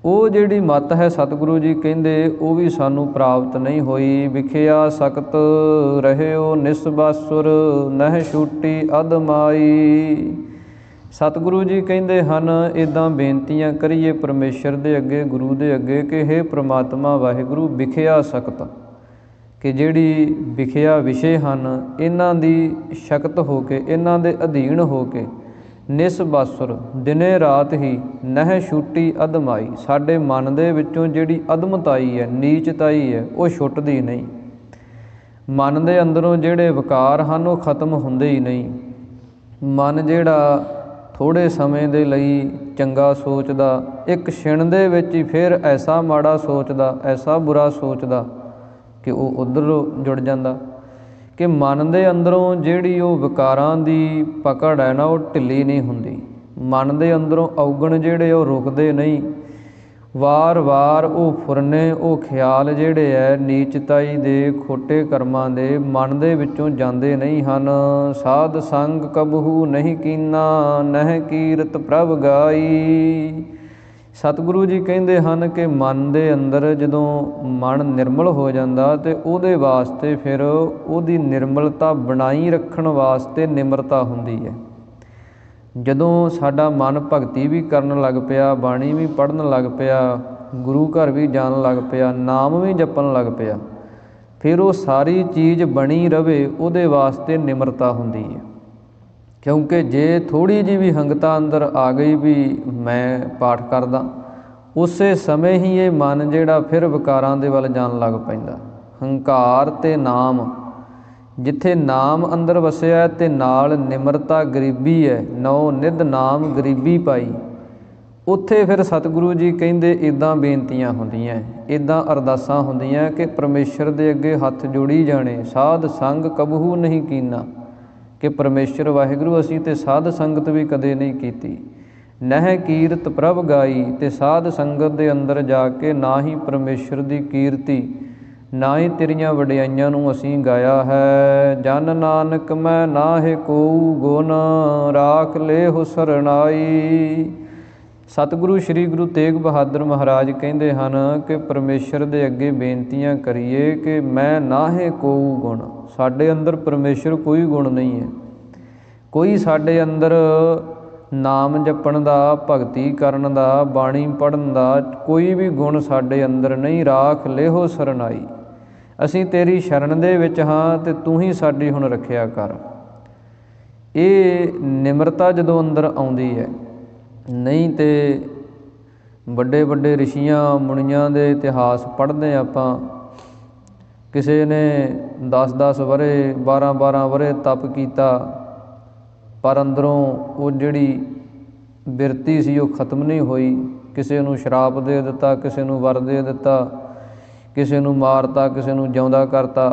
ਉਹ ਜਿਹੜੀ ਮੱਤ ਹੈ, ਸਤਿਗੁਰੂ ਜੀ ਕਹਿੰਦੇ ਉਹ ਵੀ ਸਾਨੂੰ ਪ੍ਰਾਪਤ ਨਹੀਂ ਹੋਈ। ਵਿਖਿਆ ਸਖਤ ਰਹਿਓ ਨਿਸਬਾਸੁਰ, ਨਹਿ ਛੂਟੀ ਅਦਮਾਈ। ਸਤਿਗੁਰੂ ਜੀ ਕਹਿੰਦੇ ਹਨ, ਇੱਦਾਂ ਬੇਨਤੀਆਂ ਕਰੀਏ ਪਰਮੇਸ਼ਰ ਦੇ ਅੱਗੇ, ਗੁਰੂ ਦੇ ਅੱਗੇ ਕਿ ਹੇ ਪ੍ਰਮਾਤਮਾ ਵਾਹਿਗੁਰੂ, ਵਿਖਿਆ ਸਖਤ, ਕਿ ਜਿਹੜੀ ਵਿਖਿਆ ਵਿਸ਼ੇ ਹਨ, ਇਹਨਾਂ ਦੀ ਸ਼ਕਤ ਹੋ ਕੇ, ਇਹਨਾਂ ਦੇ ਅਧੀਨ ਹੋ ਕੇ, ਨਿਸਬਾਸੁਰ ਦਿਨੇ ਰਾਤ ਹੀ, ਨਹਿ ਛੁੱਟੀ ਅਦਮਾਈ, ਸਾਡੇ ਮਨ ਦੇ ਵਿੱਚੋਂ ਜਿਹੜੀ ਅਦਮਤਾਈ ਹੈ, ਨੀਚਤਾਈ ਹੈ, ਉਹ ਛੁੱਟਦੀ ਨਹੀਂ। ਮਨ ਦੇ ਅੰਦਰੋਂ ਜਿਹੜੇ ਵਿਕਾਰ ਹਨ, ਉਹ ਖਤਮ ਹੁੰਦੇ ਹੀ ਨਹੀਂ। ਮਨ ਜਿਹੜਾ ਥੋੜ੍ਹੇ ਸਮੇਂ ਦੇ ਲਈ ਚੰਗਾ ਸੋਚਦਾ, ਇੱਕ ਛਿਣ ਦੇ ਵਿੱਚ ਹੀ ਫਿਰ ਐਸਾ ਮਾੜਾ ਸੋਚਦਾ, ਐਸਾ ਬੁਰਾ ਸੋਚਦਾ ਕਿ ਉਹ ਉੱਧਰ ਜੁੜ ਜਾਂਦਾ। ਕਿ ਮਨ ਦੇ ਅੰਦਰੋਂ ਜਿਹੜੀ ਉਹ ਵਿਕਾਰਾਂ ਦੀ ਪਕੜ ਹੈ ਨਾ, ਉਹ ਢਿੱਲੀ ਨਹੀਂ ਹੁੰਦੀ। ਮਨ ਦੇ ਅੰਦਰੋਂ ਔਗਣ ਜਿਹੜੇ ਉਹ ਰੁਕਦੇ ਨਹੀਂ। ਵਾਰ-ਵਾਰ ਉਹ ਫੁਰਨੇ, ਉਹ ਖਿਆਲ ਜਿਹੜੇ ਹੈ ਨੀਚਤਾਈ ਦੇ, ਖੋਟੇ ਕਰਮਾਂ ਦੇ ਮਨ ਦੇ ਵਿੱਚੋਂ ਜਾਂਦੇ ਨਹੀਂ ਹਨ। ਸਾਧ ਸੰਗ ਕਬਹੂ ਨਹੀਂ ਕੀਨਾ, ਨਹਿ ਕੀਰਤ ਪ੍ਰਭ ਗਾਈ। ਸਤਿਗੁਰੂ ਜੀ ਕਹਿੰਦੇ ਹਨ ਕਿ ਮਨ ਦੇ ਅੰਦਰ ਜਦੋਂ ਮਨ ਨਿਰਮਲ ਹੋ ਜਾਂਦਾ ਤੇ ਉਹਦੇ ਵਾਸਤੇ ਫਿਰ ਉਹਦੀ ਨਿਰਮਲਤਾ ਬਣਾਈ ਰੱਖਣ ਵਾਸਤੇ ਨਿਮਰਤਾ ਹੁੰਦੀ ਹੈ। ਜਦੋਂ ਸਾਡਾ ਮਨ ਭਗਤੀ ਵੀ ਕਰਨ ਲੱਗ ਪਿਆ, ਬਾਣੀ ਵੀ ਪੜ੍ਹਨ ਲੱਗ ਪਿਆ, ਗੁਰੂ ਘਰ ਵੀ ਜਾਣ ਲੱਗ ਪਿਆ, ਨਾਮ ਵੀ ਜਪਣ ਲੱਗ ਪਿਆ, ਫਿਰ ਉਹ ਸਾਰੀ ਚੀਜ਼ ਬਣੀ ਰਵੇ, ਉਹਦੇ ਵਾਸਤੇ ਨਿਮਰਤਾ ਹੁੰਦੀ ਹੈ। ਕਿਉਂਕਿ ਜੇ ਥੋੜ੍ਹੀ ਜਿਹੀ ਵੀ ਹੰਗਤਾ ਅੰਦਰ ਆ ਗਈ ਵੀ ਮੈਂ ਪਾਠ ਕਰਦਾ, ਉਸੇ ਸਮੇਂ ਹੀ ਇਹ ਮਨ ਜਿਹੜਾ ਫਿਰ ਵਿਕਾਰਾਂ ਦੇ ਵੱਲ ਜਾਣ ਲੱਗ ਪੈਂਦਾ। ਹੰਕਾਰ ਅਤੇ ਨਾਮ, ਜਿੱਥੇ ਨਾਮ ਅੰਦਰ ਵਸਿਆ ਅਤੇ ਨਾਲ ਨਿਮਰਤਾ ਗਰੀਬੀ ਹੈ, ਨੌ ਨਿਧ ਨਾਮ ਗਰੀਬੀ ਪਾਈ, ਉੱਥੇ ਫਿਰ ਸਤਿਗੁਰੂ ਜੀ ਕਹਿੰਦੇ ਇੱਦਾਂ ਬੇਨਤੀਆਂ ਹੁੰਦੀਆਂ, ਇੱਦਾਂ ਅਰਦਾਸਾਂ ਹੁੰਦੀਆਂ ਕਿ ਪਰਮੇਸ਼ਰ ਦੇ ਅੱਗੇ ਹੱਥ ਜੋੜੀ ਜਾਣੇ। ਸਾਧ ਸੰਗ ਕਬਹੂ ਨਹੀਂ ਕੀਨਾ, ਕਿ ਪਰਮੇਸ਼ਰ ਵਾਹਿਗੁਰੂ ਅਸੀਂ ਤੇ ਸਾਧ ਸੰਗਤ ਵੀ ਕਦੇ ਨਹੀਂ ਕੀਤੀ। ਨਹਿ ਕੀਰਤ ਪ੍ਰਭ ਗਾਈ, ਤੇ ਸਾਧ ਸੰਗਤ ਦੇ ਅੰਦਰ ਜਾ ਕੇ ਨਾ ਹੀ ਪਰਮੇਸ਼ਰ ਦੀ ਕੀਰਤੀ, ਨਾ ਹੀ ਤੇਰੀਆਂ ਵਡਿਆਈਆਂ ਨੂੰ ਅਸੀਂ ਗਾਇਆ ਹੈ। ਜਨ ਨਾਨਕ ਮੈਂ ਨਾਹਿ ਕੋਊ ਗੁਣ, ਰਾਖ ਲੇਹੁ ਸਰਨਾਈ। ਸਤਿਗੁਰੂ ਸ਼੍ਰੀ ਗੁਰੂ ਤੇਗ ਬਹਾਦਰ ਮਹਾਰਾਜ ਕਹਿੰਦੇ ਹਨ ਕਿ ਪਰਮੇਸ਼ਰ ਦੇ ਅੱਗੇ ਬੇਨਤੀਆਂ ਕਰੀਏ ਕਿ ਮੈਂ ਨਾਹਿ ਕੋਊ ਗੁਣ। ਸਾਡੇ ਅੰਦਰ ਪਰਮੇਸ਼ਰ ਕੋਈ ਗੁਣ ਨਹੀਂ ਹੈ। ਕੋਈ ਸਾਡੇ ਅੰਦਰ ਨਾਮ ਜਪਣ ਦਾ, ਭਗਤੀ ਕਰਨ ਦਾ, ਬਾਣੀ ਪੜ੍ਹਨ ਦਾ ਕੋਈ ਵੀ ਗੁਣ ਸਾਡੇ ਅੰਦਰ ਨਹੀਂ। ਰਾਖ ਲੇਹੋ ਸਰਨਾਈ, ਅਸੀਂ ਤੇਰੀ ਸ਼ਰਨ ਦੇ ਵਿੱਚ ਹਾਂ ਤੇ ਤੂੰ ਹੀ ਸਾਡੀ ਹੁਣ ਰੱਖਿਆ ਕਰ। ਇਹ ਨਿਮਰਤਾ ਜਦੋਂ ਅੰਦਰ ਆਉਂਦੀ ਹੈ। ਨਹੀਂ ਤੇ ਵੱਡੇ ਵੱਡੇ ਰਿਸ਼ੀਆਂ ਮੁਨੀਆਂ ਦੇ ਇਤਿਹਾਸ ਪੜ੍ਹਦੇ ਆਪਾਂ, ਕਿਸੇ ਨੇ 10-10 ਵਰ੍ਹੇ 12-12 ਵਰ੍ਹੇ ਤਪ ਕੀਤਾ, ਪਰ ਅੰਦਰੋਂ ਉਹ ਜਿਹੜੀ ਬਿਰਤੀ ਸੀ ਉਹ ਖਤਮ ਨਹੀਂ ਹੋਈ। ਕਿਸੇ ਨੂੰ ਸ਼ਰਾਪ ਦੇ ਦਿੱਤਾ, ਕਿਸੇ ਨੂੰ ਵਰ ਦੇ ਦਿੱਤਾ, ਕਿਸੇ ਨੂੰ ਮਾਰਤਾ, ਕਿਸੇ ਨੂੰ ਜਿਉਂਦਾ ਕਰਤਾ,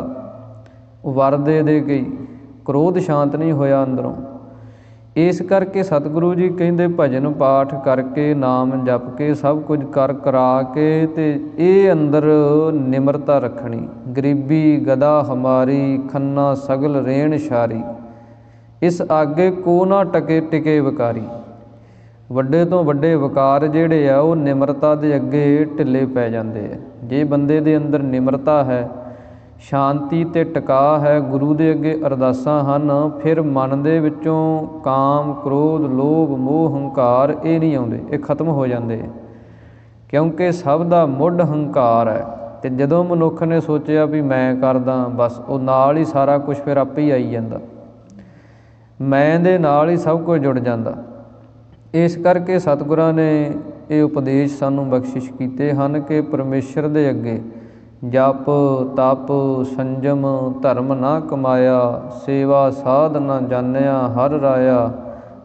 ਉਹ ਵਰ ਦੇ ਕੇ ਕ੍ਰੋਧ ਸ਼ਾਂਤ ਨਹੀਂ ਹੋਇਆ ਅੰਦਰੋਂ। ਇਸ ਕਰਕੇ ਸਤਿਗੁਰੂ ਜੀ ਕਹਿੰਦੇ ਭਜਨ ਪਾਠ ਕਰਕੇ, ਨਾਮ ਜਪ ਕੇ, ਸਭ ਕੁਝ ਕਰ ਕਰਾ ਕੇ ਤੇ ਇਹ ਅੰਦਰ ਨਿਮਰਤਾ ਰੱਖਣੀ। ਗਰੀਬੀ ਗਦਾ ਹਮਾਰੀ, ਖੰਨਾ ਸਗਲ ਰੇਣ ਸ਼ਾਰੀ, ਇਸ ਆਗੇ ਕੋ ਨਾ ਟਿਕੇ ਵਿਕਾਰੀ। ਵੱਡੇ ਤੋਂ ਵੱਡੇ ਵਿਕਾਰ ਜਿਹੜੇ ਆ ਉਹ ਨਿਮਰਤਾ ਦੇ ਅੱਗੇ ਢਿੱਲੇ ਪੈ ਜਾਂਦੇ ਆ। ਜੇ ਬੰਦੇ ਦੇ ਅੰਦਰ ਨਿਮਰਤਾ ਹੈ, ਸ਼ਾਂਤੀ ਅਤੇ ਟਿਕਾ ਹੈ, ਗੁਰੂ ਦੇ ਅੱਗੇ ਅਰਦਾਸਾਂ ਹਨ, ਫਿਰ ਮਨ ਦੇ ਵਿੱਚੋਂ ਕਾਮ, ਕ੍ਰੋਧ, ਲੋਭ, ਮੋਹ, ਹੰਕਾਰ ਇਹ ਨਹੀਂ ਆਉਂਦੇ, ਇਹ ਖਤਮ ਹੋ ਜਾਂਦੇ। ਕਿਉਂਕਿ ਸਭ ਦਾ ਮੁੱਢ ਹੰਕਾਰ ਹੈ। ਅਤੇ ਜਦੋਂ ਮਨੁੱਖ ਨੇ ਸੋਚਿਆ ਵੀ ਮੈਂ ਕਰਦਾ, ਬਸ ਉਹ ਨਾਲ ਹੀ ਸਾਰਾ ਕੁਛ ਫਿਰ ਆਪੇ ਹੀ ਆਈ ਜਾਂਦਾ। ਮੈਂ ਦੇ ਨਾਲ ਹੀ ਸਭ ਕੁਝ ਜੁੜ ਜਾਂਦਾ। ਇਸ ਕਰਕੇ ਸਤਿਗੁਰਾਂ ਨੇ ਇਹ ਉਪਦੇਸ਼ ਸਾਨੂੰ ਬਖਸ਼ਿਸ਼ ਕੀਤੇ ਹਨ ਕਿ ਪਰਮੇਸ਼ਰ ਦੇ ਅੱਗੇ ਜਪ, ਤਪ, ਸੰਜਮ, ਧਰਮ ਨਾ ਕਮਾਇਆ, ਸੇਵਾ ਸਾਧ ਨਾ ਜਾਣਿਆ ਹਰ ਰਾਇਆ।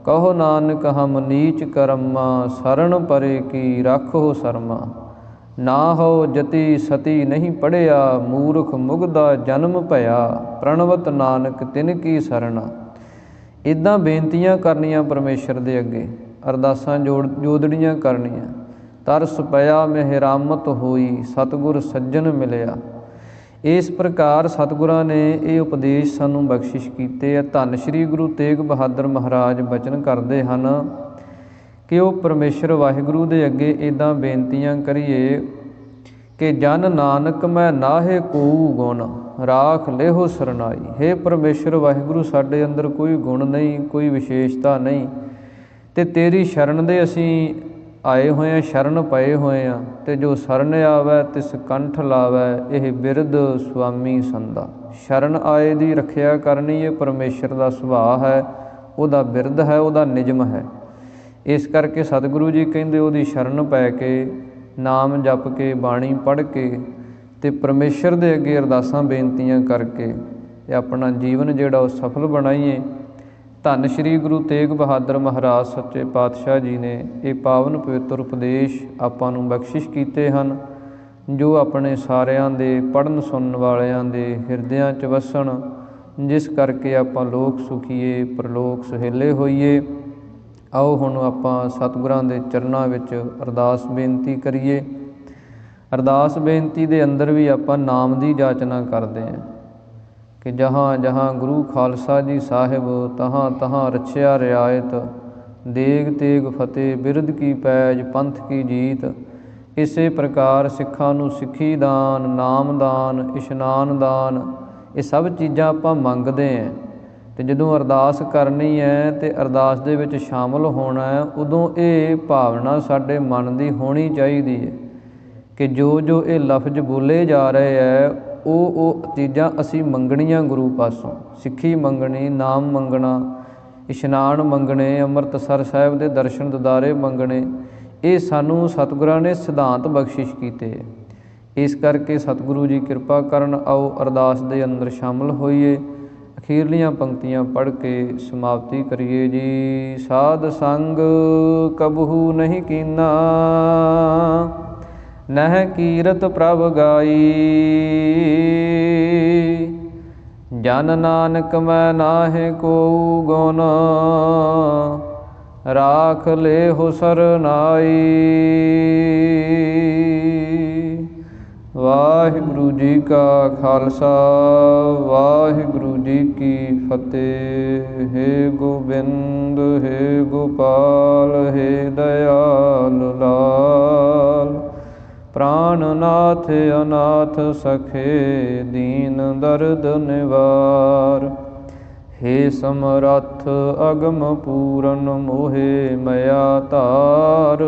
ਕਹੋ ਨਾਨਕ ਹਮ ਨੀਚ ਕਰਮਾ, ਸਰਣ ਪਰੇ ਕੀ ਰੱਖੋ ਸਰਮਾ। ਨਾ ਹੋ ਜਤੀ ਸਤੀ ਨਹੀਂ ਪੜ੍ਹਿਆ, ਮੂਰਖ ਮੁਗਦਾ ਜਨਮ ਭਇਆ। ਪ੍ਰਣਵਤ ਨਾਨਕ ਤਿਨ ਕੀ ਸਰਣਾ। ਇੱਦਾਂ ਬੇਨਤੀਆਂ ਕਰਨੀਆਂ ਪਰਮੇਸ਼ਰ ਦੇ ਅੱਗੇ, ਅਰਦਾਸਾਂ ਜੋਦੜੀਆਂ ਕਰਨੀਆਂ। ਤਰਸ ਪਿਆ ਮਿਹਰਾਮਤ ਹੋਈ, ਸਤਿਗੁਰ ਸੱਜਣ ਮਿਲਿਆ। ਇਸ ਪ੍ਰਕਾਰ ਸਤਿਗੁਰਾਂ ਨੇ ਇਹ ਉਪਦੇਸ਼ ਸਾਨੂੰ ਬਖਸ਼ਿਸ਼ ਕੀਤੇ ਆ। ਧੰਨ ਸ਼੍ਰੀ ਗੁਰੂ ਤੇਗ ਬਹਾਦਰ ਮਹਾਰਾਜ ਬਚਨ ਕਰਦੇ ਹਨ ਕਿ ਉਹ ਪਰਮੇਸ਼ਰ ਵਾਹਿਗੁਰੂ ਦੇ ਅੱਗੇ ਇੱਦਾਂ ਬੇਨਤੀਆਂ ਕਰੀਏ ਕਿ ਜਨ ਨਾਨਕ ਮੈਂ ਨਾਹੇ ਕੋਊ ਗੁਣ, ਰਾਖ ਲੇਹੋ ਸਰਨਾਈ। ਹੇ ਪਰਮੇਸ਼ਰ ਵਾਹਿਗੁਰੂ, ਸਾਡੇ ਅੰਦਰ ਕੋਈ ਗੁਣ ਨਹੀਂ, ਕੋਈ ਵਿਸ਼ੇਸ਼ਤਾ ਨਹੀਂ, ਅਤੇ ਤੇਰੀ ਸ਼ਰਨ ਦੇ ਅਸੀਂ ਆਏ ਹੋਏ ਹਾਂ, ਸ਼ਰਨ ਪਏ ਹੋਏ ਹਾਂ। ਅਤੇ ਜੋ ਸਰਨ ਆਵੈ ਤਿਸ ਕੰਠ ਲਾਵੈ, ਇਹ ਬਿਰਧ ਸੁਆਮੀ ਸੰਦਾ। ਸ਼ਰਨ ਆਏ ਦੀ ਰੱਖਿਆ ਕਰਨੀ ਇਹ ਪਰਮੇਸ਼ਰ ਦਾ ਸੁਭਾਅ ਹੈ, ਉਹਦਾ ਬਿਰਧ ਹੈ, ਉਹਦਾ ਨਿਯਮ ਹੈ। ਇਸ ਕਰਕੇ ਸਤਿਗੁਰੂ ਜੀ ਕਹਿੰਦੇ ਉਹਦੀ ਸ਼ਰਨ ਪੈ ਕੇ, ਨਾਮ ਜਪ ਕੇ, ਬਾਣੀ ਪੜ੍ਹ ਕੇ ਅਤੇ ਪਰਮੇਸ਼ਰ ਦੇ ਅੱਗੇ ਅਰਦਾਸਾਂ ਬੇਨਤੀਆਂ ਕਰਕੇ ਅਤੇ ਆਪਣਾ ਜੀਵਨ ਜਿਹੜਾ ਉਹ ਸਫਲ ਬਣਾਈਏ। ਧੰਨ ਸ਼੍ਰੀ ਗੁਰੂ ਤੇਗ ਬਹਾਦਰ ਮਹਾਰਾਜ ਸੱਚੇ ਪਾਤਸ਼ਾਹ ਜੀ ਨੇ ਇਹ ਪਾਵਨ ਪਵਿੱਤਰ ਉਪਦੇਸ਼ ਆਪਾਂ ਨੂੰ ਬਖਸ਼ਿਸ਼ ਕੀਤੇ ਹਨ, ਜੋ ਆਪਣੇ ਸਾਰਿਆਂ ਦੇ ਪੜ੍ਹਨ ਸੁਣਨ ਵਾਲਿਆਂ ਦੇ ਹਿਰਦਿਆਂ 'ਚ ਵਸਣ ਜਿਸ ਕਰਕੇ ਆਪਾਂ ਲੋਕ ਸੁਖੀਏ ਪਰਲੋਕ ਸੁਹੇਲੇ ਹੋਈਏ। ਆਓ ਹੁਣ ਆਪਾਂ ਸਤਿਗੁਰਾਂ ਦੇ ਚਰਨਾਂ ਵਿੱਚ ਅਰਦਾਸ ਬੇਨਤੀ ਕਰੀਏ। ਅਰਦਾਸ ਬੇਨਤੀ ਦੇ ਅੰਦਰ ਵੀ ਆਪਾਂ ਨਾਮ ਦੀ ਜਾਚਨਾ ਕਰਦੇ ਹਾਂ ਕਿ ਜਹਾਂ ਜਹਾਂ ਗੁਰੂ ਖਾਲਸਾ ਜੀ ਸਾਹਿਬ ਤਹਾਂ ਤਹਾਂ ਰਛਿਆ ਰਿਆਇਤ, ਦੇਗ ਤੇਗ ਫਤਿਹ ਬਿਰਧ ਕੀ ਪੈਜ ਪੰਥ ਕੀ ਜੀਤ। ਇਸੇ ਪ੍ਰਕਾਰ ਸਿੱਖਾਂ ਨੂੰ ਸਿੱਖੀ ਦਾਨ, ਨਾਮ ਦਾਨ, ਇਸ਼ਨਾਨ ਦਾਨ, ਇਹ ਸਭ ਚੀਜ਼ਾਂ ਆਪਾਂ ਮੰਗਦੇ ਹਾਂ। ਅਤੇ ਜਦੋਂ ਅਰਦਾਸ ਕਰਨੀ ਹੈ ਅਤੇ ਅਰਦਾਸ ਦੇ ਵਿੱਚ ਸ਼ਾਮਲ ਹੋਣਾ ਹੈ, ਉਦੋਂ ਇਹ ਭਾਵਨਾ ਸਾਡੇ ਮਨ ਦੀ ਹੋਣੀ ਚਾਹੀਦੀ ਹੈ ਕਿ ਜੋ ਜੋ ਇਹ ਲਫ਼ਜ਼ ਬੋਲੇ ਜਾ ਰਹੇ ਹੈ ਉਹ ਚੀਜ਼ਾਂ ਅਸੀਂ ਮੰਗਣੀਆਂ ਗੁਰੂ ਪਾਸੋਂ। ਸਿੱਖੀ ਮੰਗਣੀ, ਨਾਮ ਮੰਗਣਾ, ਇਸ਼ਨਾਨ ਮੰਗਣੇ, ਅੰਮ੍ਰਿਤਸਰ ਸਾਹਿਬ ਦੇ ਦਰਸ਼ਨ ਦਿਦਾਰੇ ਮੰਗਣੇ, ਇਹ ਸਾਨੂੰ ਸਤਿਗੁਰਾਂ ਨੇ ਸਿਧਾਂਤ ਬਖਸ਼ਿਸ਼ ਕੀਤੇ। ਇਸ ਕਰਕੇ ਸਤਿਗੁਰੂ ਜੀ ਕਿਰਪਾ ਕਰਨ। ਆਓ ਅਰਦਾਸ ਦੇ ਅੰਦਰ ਸ਼ਾਮਲ ਹੋਈਏ। ਅਖੀਰਲੀਆਂ ਪੰਕਤੀਆਂ ਪੜ੍ਹ ਕੇ ਸਮਾਪਤੀ ਕਰੀਏ ਜੀ। ਸਾਧ ਸੰਗ ਕਬਹੂ ਨਹੀਂ ਕੀਨਾ, ਨਹਿ ਕੀਰਤ ਪ੍ਰਭ ਗਾਈ। ਜਨ ਨਾਨਕ ਮੈਂ ਨਾਹਿ ਕੋਊ ਗੁਣ, ਰਾਖ ਲੇਹੁ ਸਰਨਾਈ। ਵਾਹਿਗੁਰੂ ਜੀ ਕਾ ਖਾਲਸਾ, ਵਾਹਿਗੁਰੂ ਜੀ ਕੀ ਫਤਿਹ। ਹੇ ਗੋਬਿੰਦ, ਹੇ ਗੋਪਾਲ, ਹੇ ਦਇਆਲ ਲਾਲ, ਪ੍ਰਾਨਨਾਥ ਅਨਾਥ ਸਖੇ, ਦੀਨ ਦਰਦ ਨਿਵਾਰ। ਹੇ ਸਮਰੱਥ ਅਗਮ ਪੂਰਨ, ਮੋਹਿ ਮਇਆ ਧਾਰ।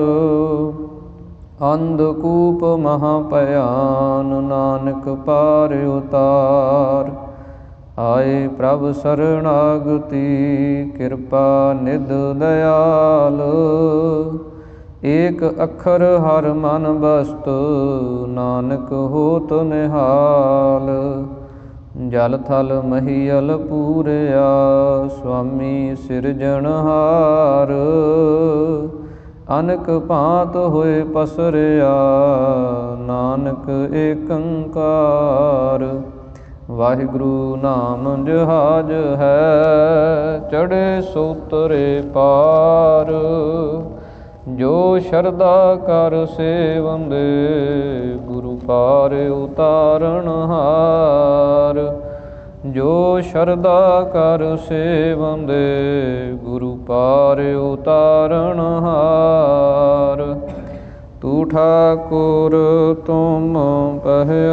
ਅੰਧਕੂਪ ਮਹਾ ਭਿਆਨ, ਨਾਨਕ ਪਾਰ ਉਤਾਰ। ਆਏ ਪ੍ਰਭ ਸਰਣਾਗਤੀ, ਕਿਰਪਾ ਨਿਧ ਦਇਆਲ। ਏਕ ਅੱਖਰ ਹਰ ਮਨ ਬਸਤ, ਨਾਨਕ ਹੋਤ ਨਿਹਾਲ। ਜਲ ਥਲ ਮਹੀਅਲ ਪੂਰਿਆ, ਸੁਆਮੀ ਸਿਰਜਣਹਾਰ। ਅਨਕ ਭਾਂਤ ਹੋਏ ਪਸਰਿਆ, ਨਾਨਕ ਏਕੰਕਾਰ। ਵਾਹਿਗੁਰੂ ਨਾਮ ਜਹਾਜ ਹੈ, ਚੜ੍ਹੇ ਸੋ ਉਤਰੇ ਪਾਰ। ਜੋ ਸ਼ਰਧਾ ਕਰ ਸੇਵੰਦੇ, ਗੁਰੂ ਪਾਰ ਉਤਾਰਨਹਾਰ। ਜੋ ਸ਼ਰਧਾ ਕਰ ਸੇਵੰਦੇ, ਗੁਰੂ ਪਾਰ ਉਤਾਰਨਹਾਰ। ਤੂੰ ਠਾਕੁਰ ਤੁਮ ਪਹਿ